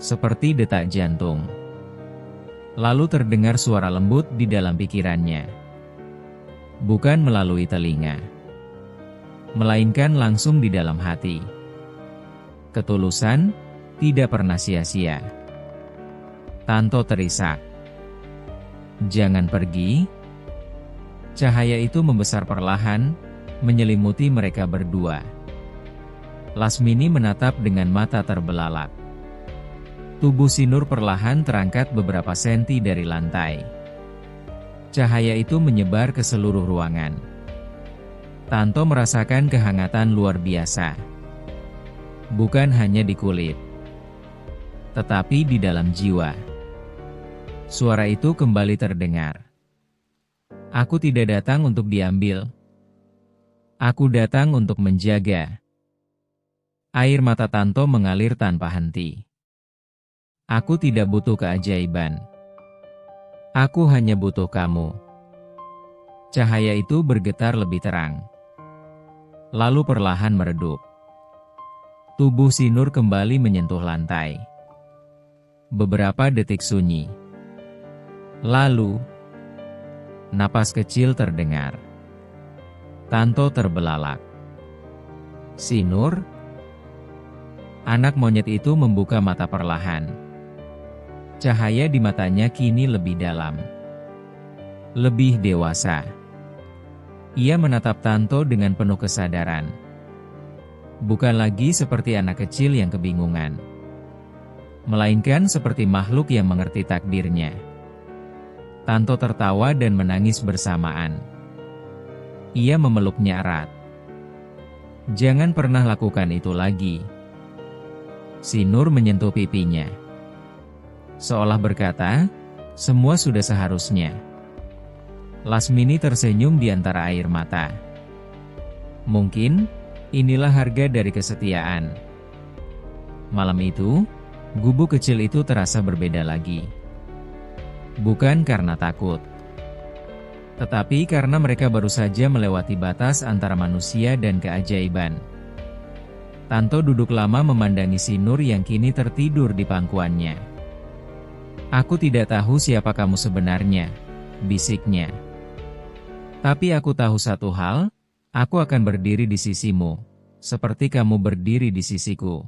A: Seperti detak jantung. Lalu terdengar suara lembut di dalam pikirannya. Bukan melalui telinga, melainkan langsung di dalam hati. Ketulusan tidak pernah sia-sia. Tanto terisak. "Jangan pergi." Cahaya itu membesar perlahan, menyelimuti mereka berdua. Lasmini menatap dengan mata terbelalak. Tubuh si Nur perlahan terangkat beberapa senti dari lantai. Cahaya itu menyebar ke seluruh ruangan. Tanto merasakan kehangatan luar biasa. Bukan hanya di kulit, tetapi di dalam jiwa. Suara itu kembali terdengar. "Aku tidak datang untuk diambil. Aku datang untuk menjaga." Air mata Tanto mengalir tanpa henti. "Aku tidak butuh keajaiban. Aku hanya butuh kamu." Cahaya itu bergetar lebih terang. Lalu perlahan meredup. Tubuh si Nur kembali menyentuh lantai. Beberapa detik sunyi. Lalu, napas kecil terdengar. Tanto terbelalak. "Si Nur?" Anak monyet itu membuka mata perlahan. Cahaya di matanya kini lebih dalam. Lebih dewasa. Ia menatap Tanto dengan penuh kesadaran. Bukan lagi seperti anak kecil yang kebingungan, melainkan seperti makhluk yang mengerti takdirnya. Tanto tertawa dan menangis bersamaan. Ia memeluknya erat. "Jangan pernah lakukan itu lagi." Si Nur menyentuh pipinya. Seolah berkata, semua sudah seharusnya. Lasmini tersenyum di antara air mata. Mungkin, inilah harga dari kesetiaan. Malam itu, gubuk kecil itu terasa berbeda lagi. Bukan karena takut, tetapi karena mereka baru saja melewati batas antara manusia dan keajaiban. Tanto duduk lama memandangi si Nur yang kini tertidur di pangkuannya. "Aku tidak tahu siapa kamu sebenarnya," bisiknya. "Tapi aku tahu satu hal, aku akan berdiri di sisimu, seperti kamu berdiri di sisiku."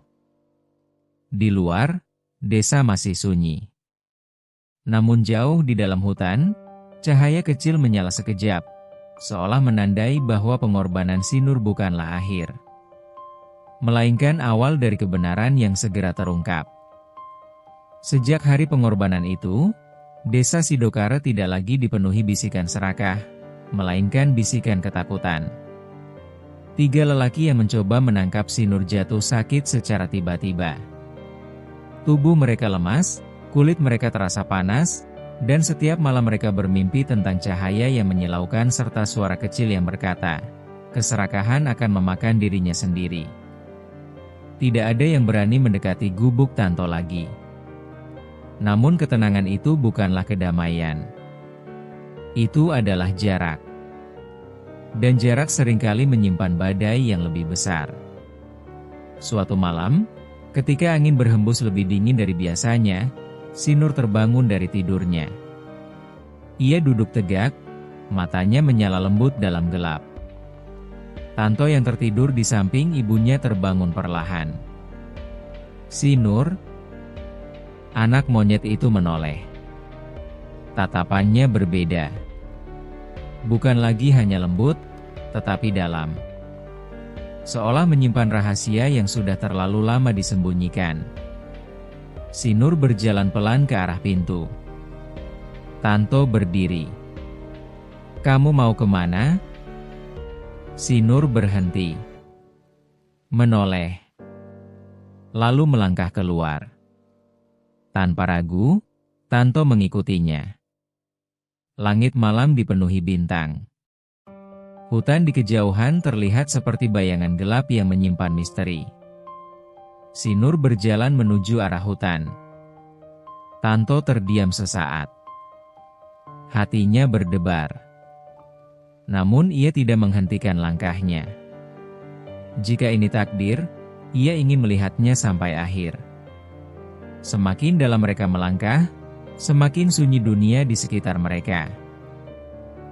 A: Di luar, desa masih sunyi. Namun jauh di dalam hutan, cahaya kecil menyala sekejap, seolah menandai bahwa pengorbanan si Nur bukanlah akhir, melainkan awal dari kebenaran yang segera terungkap. Sejak hari pengorbanan itu, desa Sidokara tidak lagi dipenuhi bisikan serakah, melainkan bisikan ketakutan. 3 lelaki yang mencoba menangkap si Nur jatuh sakit secara tiba-tiba. Tubuh mereka lemas, kulit mereka terasa panas, dan setiap malam mereka bermimpi tentang cahaya yang menyilaukan serta suara kecil yang berkata, keserakahan akan memakan dirinya sendiri. Tidak ada yang berani mendekati gubuk Tanto lagi. Namun ketenangan itu bukanlah kedamaian. Itu adalah jarak. Dan jarak seringkali menyimpan badai yang lebih besar. Suatu malam, ketika angin berhembus lebih dingin dari biasanya, si Nur terbangun dari tidurnya. Ia duduk tegak, matanya menyala lembut dalam gelap. Tanto yang tertidur di samping ibunya terbangun perlahan. "Si Nur?" Anak monyet itu menoleh. Tatapannya berbeda. Bukan lagi hanya lembut, tetapi dalam. Seolah menyimpan rahasia yang sudah terlalu lama disembunyikan. Si Nur berjalan pelan ke arah pintu. Tanto berdiri. "Kamu mau kemana?" Si Nur berhenti. Menoleh. Lalu melangkah keluar. Tanpa ragu, Tanto mengikutinya. Langit malam dipenuhi bintang. Hutan di kejauhan terlihat seperti bayangan gelap yang menyimpan misteri. Si Nur berjalan menuju arah hutan. Tanto terdiam sesaat. Hatinya berdebar. Namun ia tidak menghentikan langkahnya. Jika ini takdir, ia ingin melihatnya sampai akhir. Semakin dalam mereka melangkah, semakin sunyi dunia di sekitar mereka.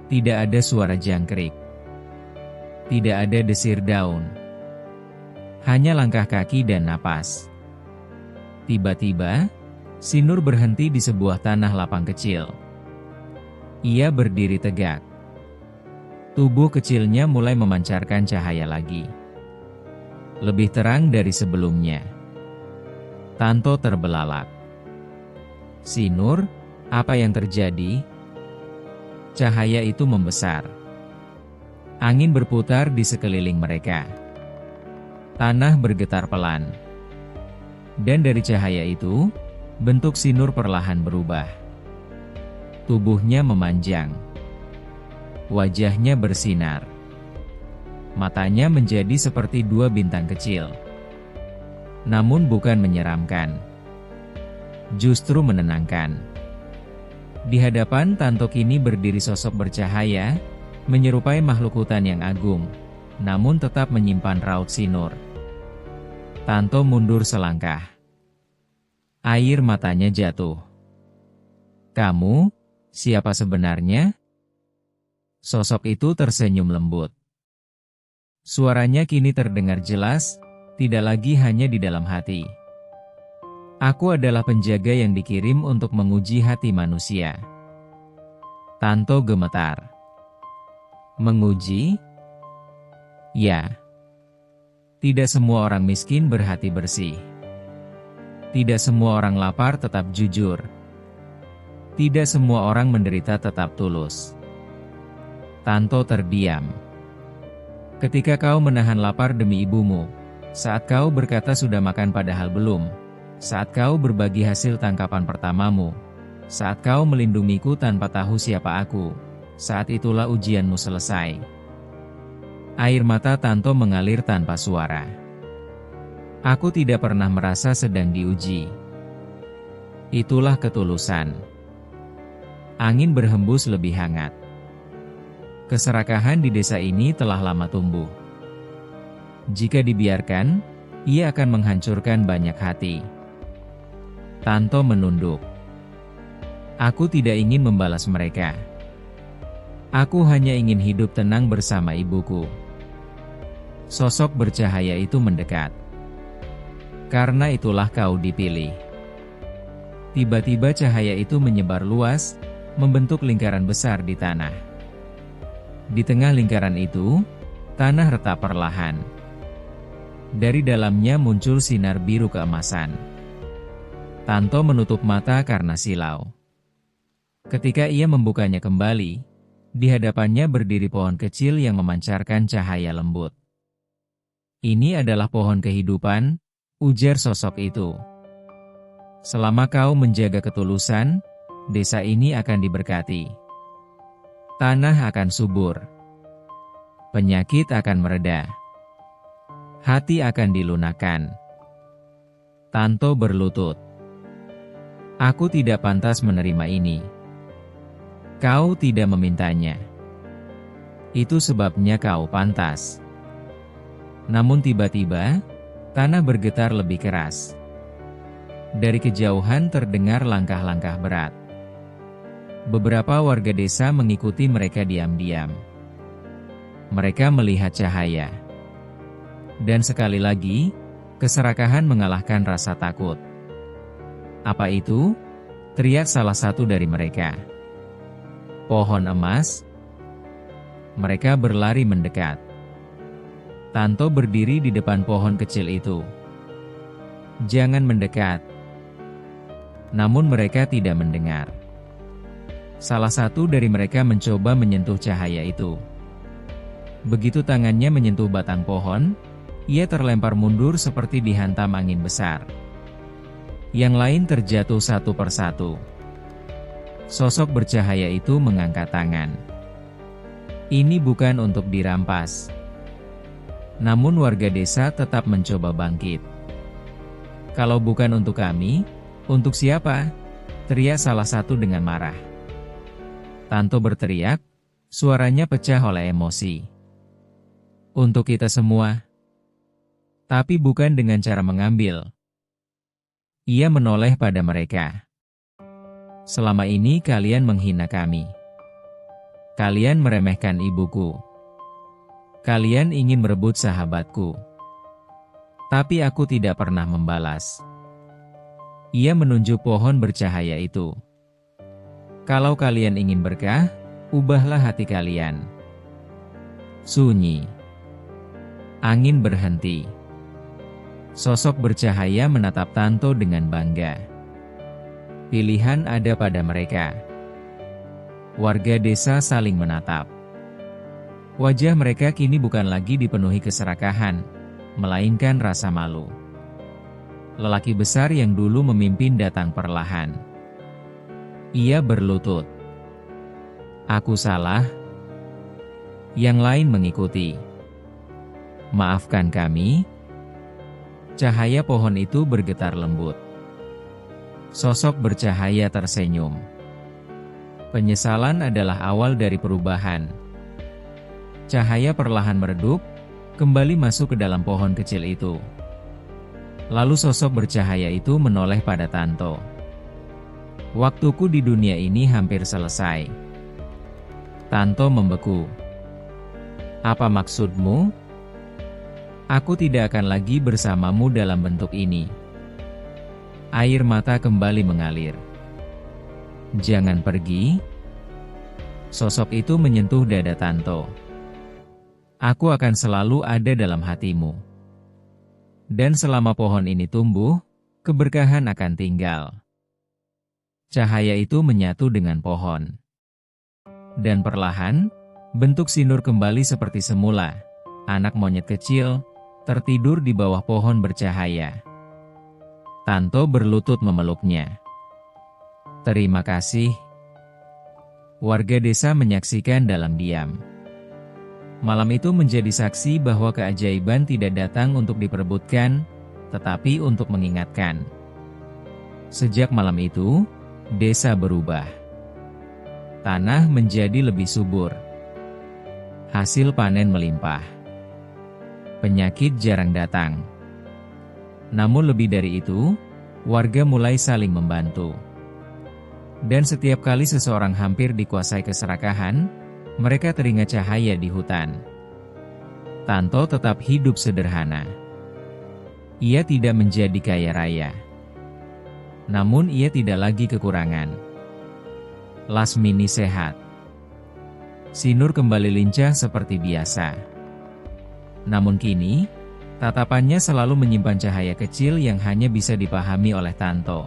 A: Tidak ada suara jangkrik. Tidak ada desir daun. Hanya langkah kaki dan napas. Tiba-tiba, si Nur berhenti di sebuah tanah lapang kecil. Ia berdiri tegak. Tubuh kecilnya mulai memancarkan cahaya lagi. Lebih terang dari sebelumnya. Tanto terbelalak. "Si Nur, apa yang terjadi?" Cahaya itu membesar. Angin berputar di sekeliling mereka. Tanah bergetar pelan. Dan dari cahaya itu, bentuk si Nur perlahan berubah. Tubuhnya memanjang. Wajahnya bersinar. Matanya menjadi seperti 2 bintang kecil. Namun bukan menyeramkan. Justru menenangkan. Di hadapan Tanto kini berdiri sosok bercahaya, menyerupai makhluk hutan yang agung, namun tetap menyimpan raut si Nur. Tanto mundur selangkah. Air matanya jatuh. "Kamu, siapa sebenarnya?" Sosok itu tersenyum lembut. Suaranya kini terdengar jelas, tidak lagi hanya di dalam hati. "Aku adalah penjaga yang dikirim untuk menguji hati manusia." Tanto gemetar. "Menguji?" "Ya. Tidak semua orang miskin berhati bersih. Tidak semua orang lapar tetap jujur. Tidak semua orang menderita tetap tulus." Tanto terdiam. "Ketika kau menahan lapar demi ibumu, saat kau berkata sudah makan padahal belum, saat kau berbagi hasil tangkapan pertamamu, saat kau melindungiku tanpa tahu siapa aku, saat itulah ujianmu selesai. Air mata Tanto mengalir tanpa suara. Aku tidak pernah merasa sedang diuji. Itulah ketulusan. Angin berhembus lebih hangat. Keserakahan di desa ini telah lama tumbuh. Jika dibiarkan, ia akan menghancurkan banyak hati. Tanto menunduk. Aku tidak ingin membalas mereka. Aku hanya ingin hidup tenang bersama ibuku. Sosok bercahaya itu mendekat. Karena itulah kau dipilih. Tiba-tiba cahaya itu menyebar luas, membentuk lingkaran besar di tanah. Di tengah lingkaran itu, tanah retak perlahan. Dari dalamnya muncul sinar biru keemasan. Tanto menutup mata karena silau. Ketika ia membukanya kembali, di hadapannya berdiri pohon kecil yang memancarkan cahaya lembut. Ini adalah pohon kehidupan, ujar sosok itu. Selama kau menjaga ketulusan, desa ini akan diberkati. Tanah akan subur. Penyakit akan mereda. Hati akan dilunakkan. Tanto berlutut. Aku tidak pantas menerima ini. Kau tidak memintanya. Itu sebabnya kau pantas. Namun tiba-tiba, tanah bergetar lebih keras. Dari kejauhan terdengar langkah-langkah berat. Beberapa warga desa mengikuti mereka diam-diam. Mereka melihat cahaya. Dan sekali lagi, keserakahan mengalahkan rasa takut. Apa itu? Teriak salah satu dari mereka. Pohon emas. Mereka berlari mendekat. Tanto berdiri di depan pohon kecil itu. Jangan mendekat. Namun mereka tidak mendengar. Salah satu dari mereka mencoba menyentuh cahaya itu. Begitu tangannya menyentuh batang pohon, ia terlempar mundur seperti dihantam angin besar. Yang lain terjatuh satu persatu. Sosok bercahaya itu mengangkat tangan. Ini bukan untuk dirampas. Namun warga desa tetap mencoba bangkit. Kalau bukan untuk kami, untuk siapa? Teriak salah satu dengan marah. Tanto berteriak, suaranya pecah oleh emosi. Untuk kita semua. Tapi bukan dengan cara mengambil. Ia menoleh pada mereka. Selama ini kalian menghina kami. Kalian meremehkan ibuku. Kalian ingin merebut sahabatku. Tapi aku tidak pernah membalas. Ia menunjuk pohon bercahaya itu. Kalau kalian ingin berkah, ubahlah hati kalian. Sunyi. Angin berhenti. Sosok bercahaya menatap Tanto dengan bangga. Pilihan ada pada mereka. Warga desa saling menatap. Wajah mereka kini bukan lagi dipenuhi keserakahan, melainkan rasa malu. Lelaki besar yang dulu memimpin datang perlahan. Ia berlutut. Aku salah. Yang lain mengikuti. Maafkan kami. Cahaya pohon itu bergetar lembut. Sosok bercahaya tersenyum. Penyesalan adalah awal dari perubahan. Cahaya perlahan meredup, kembali masuk ke dalam pohon kecil itu. Lalu sosok bercahaya itu menoleh pada Tanto. Waktuku di dunia ini hampir selesai. Tanto membeku. Apa maksudmu? Aku tidak akan lagi bersamamu dalam bentuk ini. Air mata kembali mengalir. Jangan pergi. Sosok itu menyentuh dada Tanto. Aku akan selalu ada dalam hatimu. Dan selama pohon ini tumbuh, keberkahan akan tinggal. Cahaya itu menyatu dengan pohon. Dan perlahan, bentuk Sinur kembali seperti semula. Anak monyet kecil, tertidur di bawah pohon bercahaya. Tanto berlutut memeluknya. "Terima kasih." Warga desa menyaksikan dalam diam. Malam itu menjadi saksi bahwa keajaiban tidak datang untuk diperebutkan, tetapi untuk mengingatkan. Sejak malam itu, desa berubah. Tanah menjadi lebih subur. Hasil panen melimpah. Penyakit jarang datang. Namun lebih dari itu, warga mulai saling membantu. Dan setiap kali seseorang hampir dikuasai keserakahan, mereka teringat cahaya di hutan. Tanto tetap hidup sederhana. Ia tidak menjadi kaya raya. Namun ia tidak lagi kekurangan. Lasmini sehat. Sinur kembali lincah seperti biasa. Namun kini, tatapannya selalu menyimpan cahaya kecil yang hanya bisa dipahami oleh Tanto.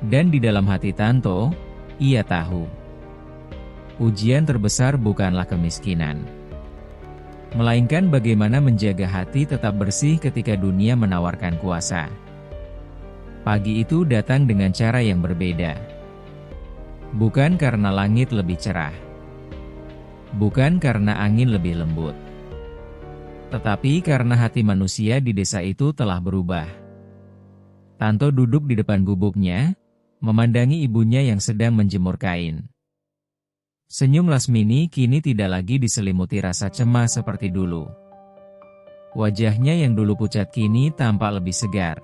A: Dan di dalam hati Tanto, ia tahu. Ujian terbesar bukanlah kemiskinan, melainkan bagaimana menjaga hati tetap bersih ketika dunia menawarkan kuasa. Pagi itu datang dengan cara yang berbeda. Bukan karena langit lebih cerah. Bukan karena angin lebih lembut. Tetapi karena hati manusia di desa itu telah berubah. Tanto duduk di depan gubuknya, memandangi ibunya yang sedang menjemur kain. Senyum Lasmini kini tidak lagi diselimuti rasa cemas seperti dulu. Wajahnya yang dulu pucat kini tampak lebih segar.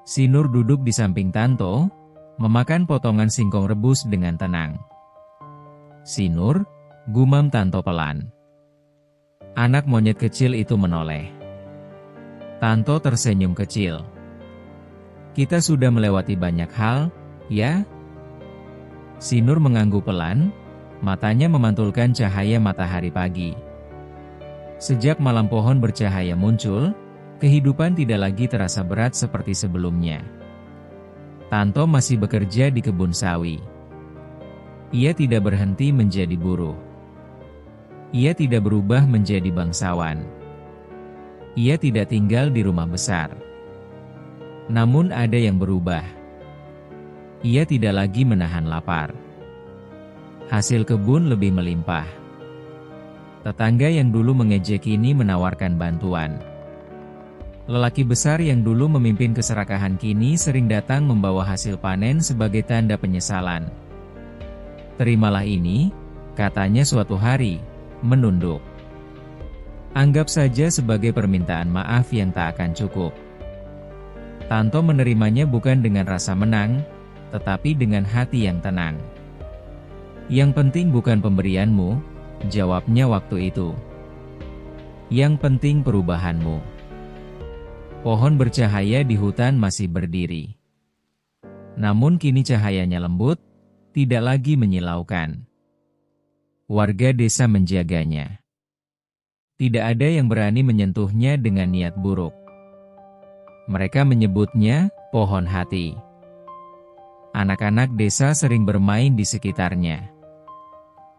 A: Sinur duduk di samping Tanto, memakan potongan singkong rebus dengan tenang. "Sinur," gumam Tanto pelan. Anak monyet kecil itu menoleh. Tanto tersenyum kecil. "Kita sudah melewati banyak hal, ya?" Sinur mengangguk pelan, matanya memantulkan cahaya matahari pagi. Sejak malam pohon bercahaya muncul, kehidupan tidak lagi terasa berat seperti sebelumnya. Tanto masih bekerja di kebun sawi. Ia tidak berhenti menjadi buruh. Ia tidak berubah menjadi bangsawan. Ia tidak tinggal di rumah besar. Namun ada yang berubah. Ia tidak lagi menahan lapar. Hasil kebun lebih melimpah. Tetangga yang dulu mengejek kini menawarkan bantuan. Lelaki besar yang dulu memimpin keserakahan kini sering datang membawa hasil panen sebagai tanda penyesalan. "Terimalah ini," katanya suatu hari, menunduk. "Anggap saja sebagai permintaan maaf yang tak akan cukup." Tanto menerimanya bukan dengan rasa menang, tetapi dengan hati yang tenang. "Yang penting bukan pemberianmu," jawabnya waktu itu. "Yang penting perubahanmu." Pohon bercahaya di hutan masih berdiri. Namun kini cahayanya lembut, tidak lagi menyilaukan. Warga desa menjaganya. Tidak ada yang berani menyentuhnya dengan niat buruk. Mereka menyebutnya pohon hati. Anak-anak desa sering bermain di sekitarnya.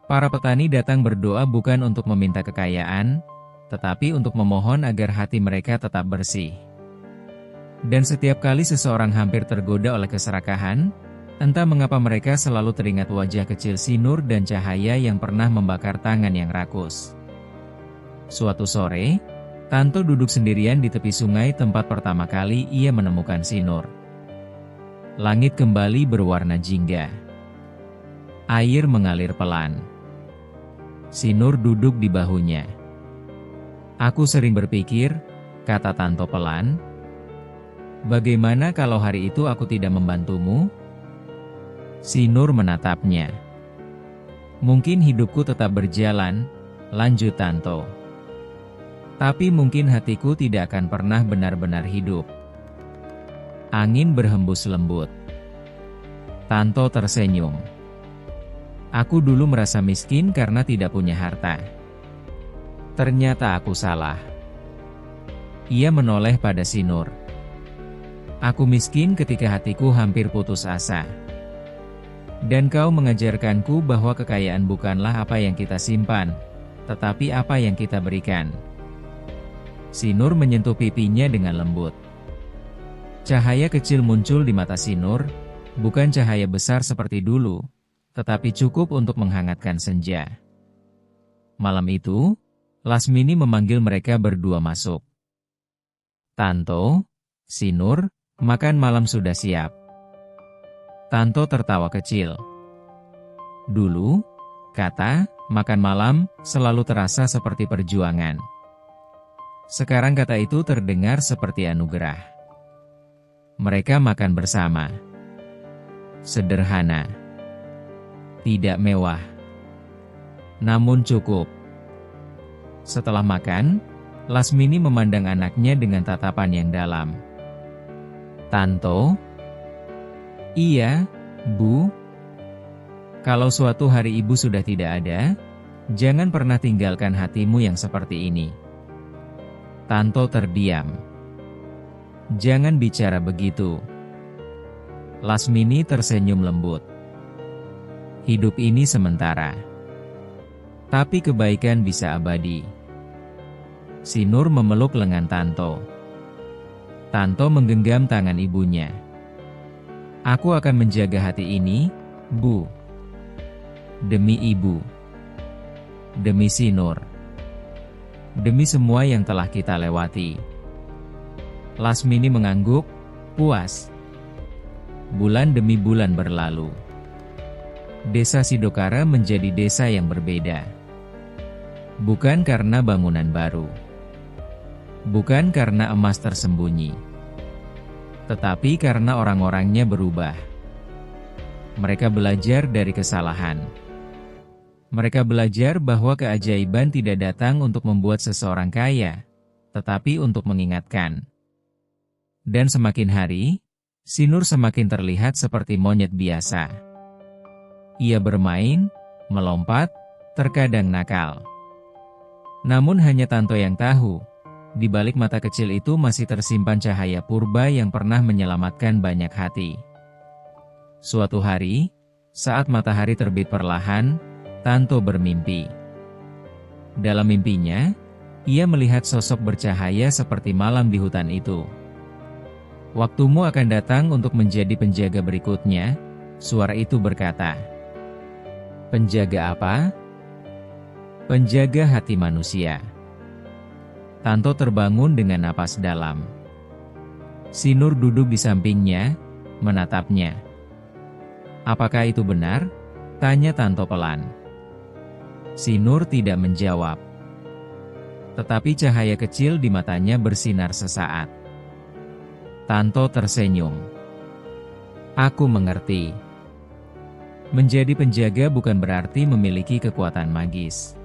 A: Para petani datang berdoa bukan untuk meminta kekayaan, tetapi untuk memohon agar hati mereka tetap bersih. Dan setiap kali seseorang hampir tergoda oleh keserakahan, entah mengapa mereka selalu teringat wajah kecil Sinur dan cahaya yang pernah membakar tangan yang rakus. Suatu sore, Tanto duduk sendirian di tepi sungai tempat pertama kali ia menemukan Sinur. Langit kembali berwarna jingga. Air mengalir pelan. Sinur duduk di bahunya. "Aku sering berpikir," kata Tanto pelan, "bagaimana kalau hari itu aku tidak membantumu?" Sinur menatapnya. "Mungkin hidupku tetap berjalan," lanjut Tanto. "Tapi mungkin hatiku tidak akan pernah benar-benar hidup." Angin berhembus lembut. Tanto tersenyum. "Aku dulu merasa miskin karena tidak punya harta. Ternyata aku salah." Ia menoleh pada Sinur. "Aku miskin ketika hatiku hampir putus asa. Dan kau mengajarkanku bahwa kekayaan bukanlah apa yang kita simpan, tetapi apa yang kita berikan." Sinur menyentuh pipinya dengan lembut. Cahaya kecil muncul di mata si Nur, bukan cahaya besar seperti dulu, tetapi cukup untuk menghangatkan senja. Malam itu, Lasmini memanggil mereka berdua masuk. "Tanto, si Nur, makan malam sudah siap." Tanto tertawa kecil. "Dulu," kata, "makan malam selalu terasa seperti perjuangan. Sekarang kata itu terdengar seperti anugerah." Mereka makan bersama. Sederhana. Tidak mewah. Namun cukup. Setelah makan, Lasmini memandang anaknya dengan tatapan yang dalam. "Tanto?" "Iya, Bu. Kalau suatu hari Ibu sudah tidak ada, jangan pernah tinggalkan hatimu yang seperti ini." Tanto terdiam. "Jangan bicara begitu." Lasmini tersenyum lembut. "Hidup ini sementara. Tapi kebaikan bisa abadi." Si Nur memeluk lengan Tanto. Tanto menggenggam tangan ibunya. "Aku akan menjaga hati ini, Bu. Demi Ibu. Demi si Nur. Demi semua yang telah kita lewati." Lasmini mengangguk, puas. Bulan demi bulan berlalu. Desa Sidokara menjadi desa yang berbeda. Bukan karena bangunan baru. Bukan karena emas tersembunyi. Tetapi karena orang-orangnya berubah. Mereka belajar dari kesalahan. Mereka belajar bahwa keajaiban tidak datang untuk membuat seseorang kaya, tetapi untuk mengingatkan. Dan semakin hari, si Nur semakin terlihat seperti monyet biasa. Ia bermain, melompat, terkadang nakal. Namun hanya Tanto yang tahu, di balik mata kecil itu masih tersimpan cahaya purba yang pernah menyelamatkan banyak hati. Suatu hari, saat matahari terbit perlahan, Tanto bermimpi. Dalam mimpinya, ia melihat sosok bercahaya seperti malam di hutan itu. "Waktumu akan datang untuk menjadi penjaga berikutnya," suara itu berkata. "Penjaga apa?" "Penjaga hati manusia." Tanto terbangun dengan napas dalam. Si Nur duduk di sampingnya, menatapnya. "Apakah itu benar?" tanya Tanto pelan. Si Nur tidak menjawab. Tetapi cahaya kecil di matanya bersinar sesaat. Tanto tersenyum. "Aku mengerti. Menjadi penjaga bukan berarti memiliki kekuatan magis.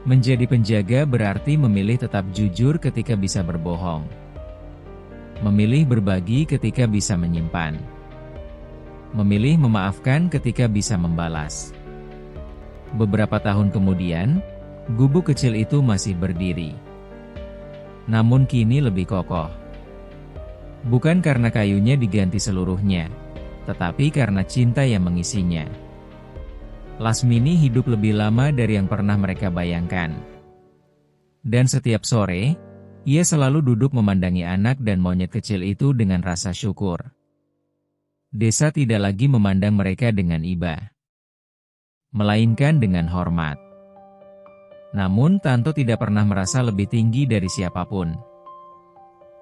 A: Menjadi penjaga berarti memilih tetap jujur ketika bisa berbohong. Memilih berbagi ketika bisa menyimpan. Memilih memaafkan ketika bisa membalas." Beberapa tahun kemudian, gubuk kecil itu masih berdiri. Namun kini lebih kokoh. Bukan karena kayunya diganti seluruhnya, tetapi karena cinta yang mengisinya. Lasmini hidup lebih lama dari yang pernah mereka bayangkan. Dan setiap sore, ia selalu duduk memandangi anak dan monyet kecil itu dengan rasa syukur. Desa tidak lagi memandang mereka dengan iba, melainkan dengan hormat. Namun Tanto tidak pernah merasa lebih tinggi dari siapapun.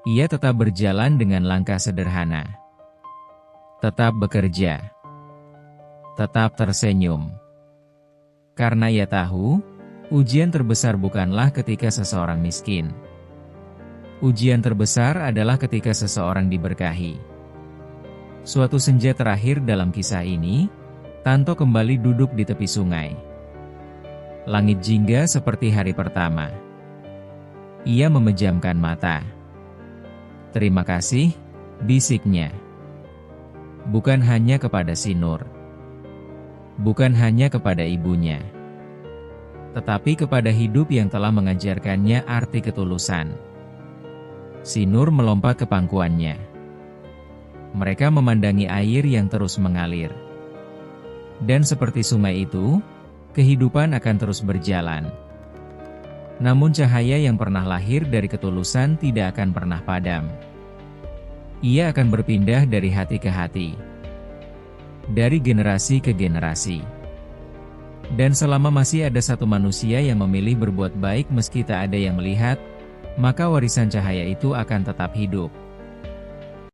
A: Ia tetap berjalan dengan langkah sederhana. Tetap bekerja. Tetap tersenyum. Karena ia tahu, ujian terbesar bukanlah ketika seseorang miskin. Ujian terbesar adalah ketika seseorang diberkahi. Suatu senja terakhir dalam kisah ini, Tanto kembali duduk di tepi sungai. Langit jingga seperti hari pertama. Ia memejamkan mata. "Terima kasih," bisiknya. Bukan hanya kepada si Nur. Bukan hanya kepada ibunya. Tetapi kepada hidup yang telah mengajarkannya arti ketulusan. Si Nur melompat ke pangkuannya. Mereka memandangi air yang terus mengalir. Dan seperti sungai itu, kehidupan akan terus berjalan. Namun cahaya yang pernah lahir dari ketulusan tidak akan pernah padam. Ia akan berpindah dari hati ke hati, dari generasi ke generasi. Dan selama masih ada satu manusia yang memilih berbuat baik meski tak ada yang melihat, maka warisan cahaya itu akan tetap hidup.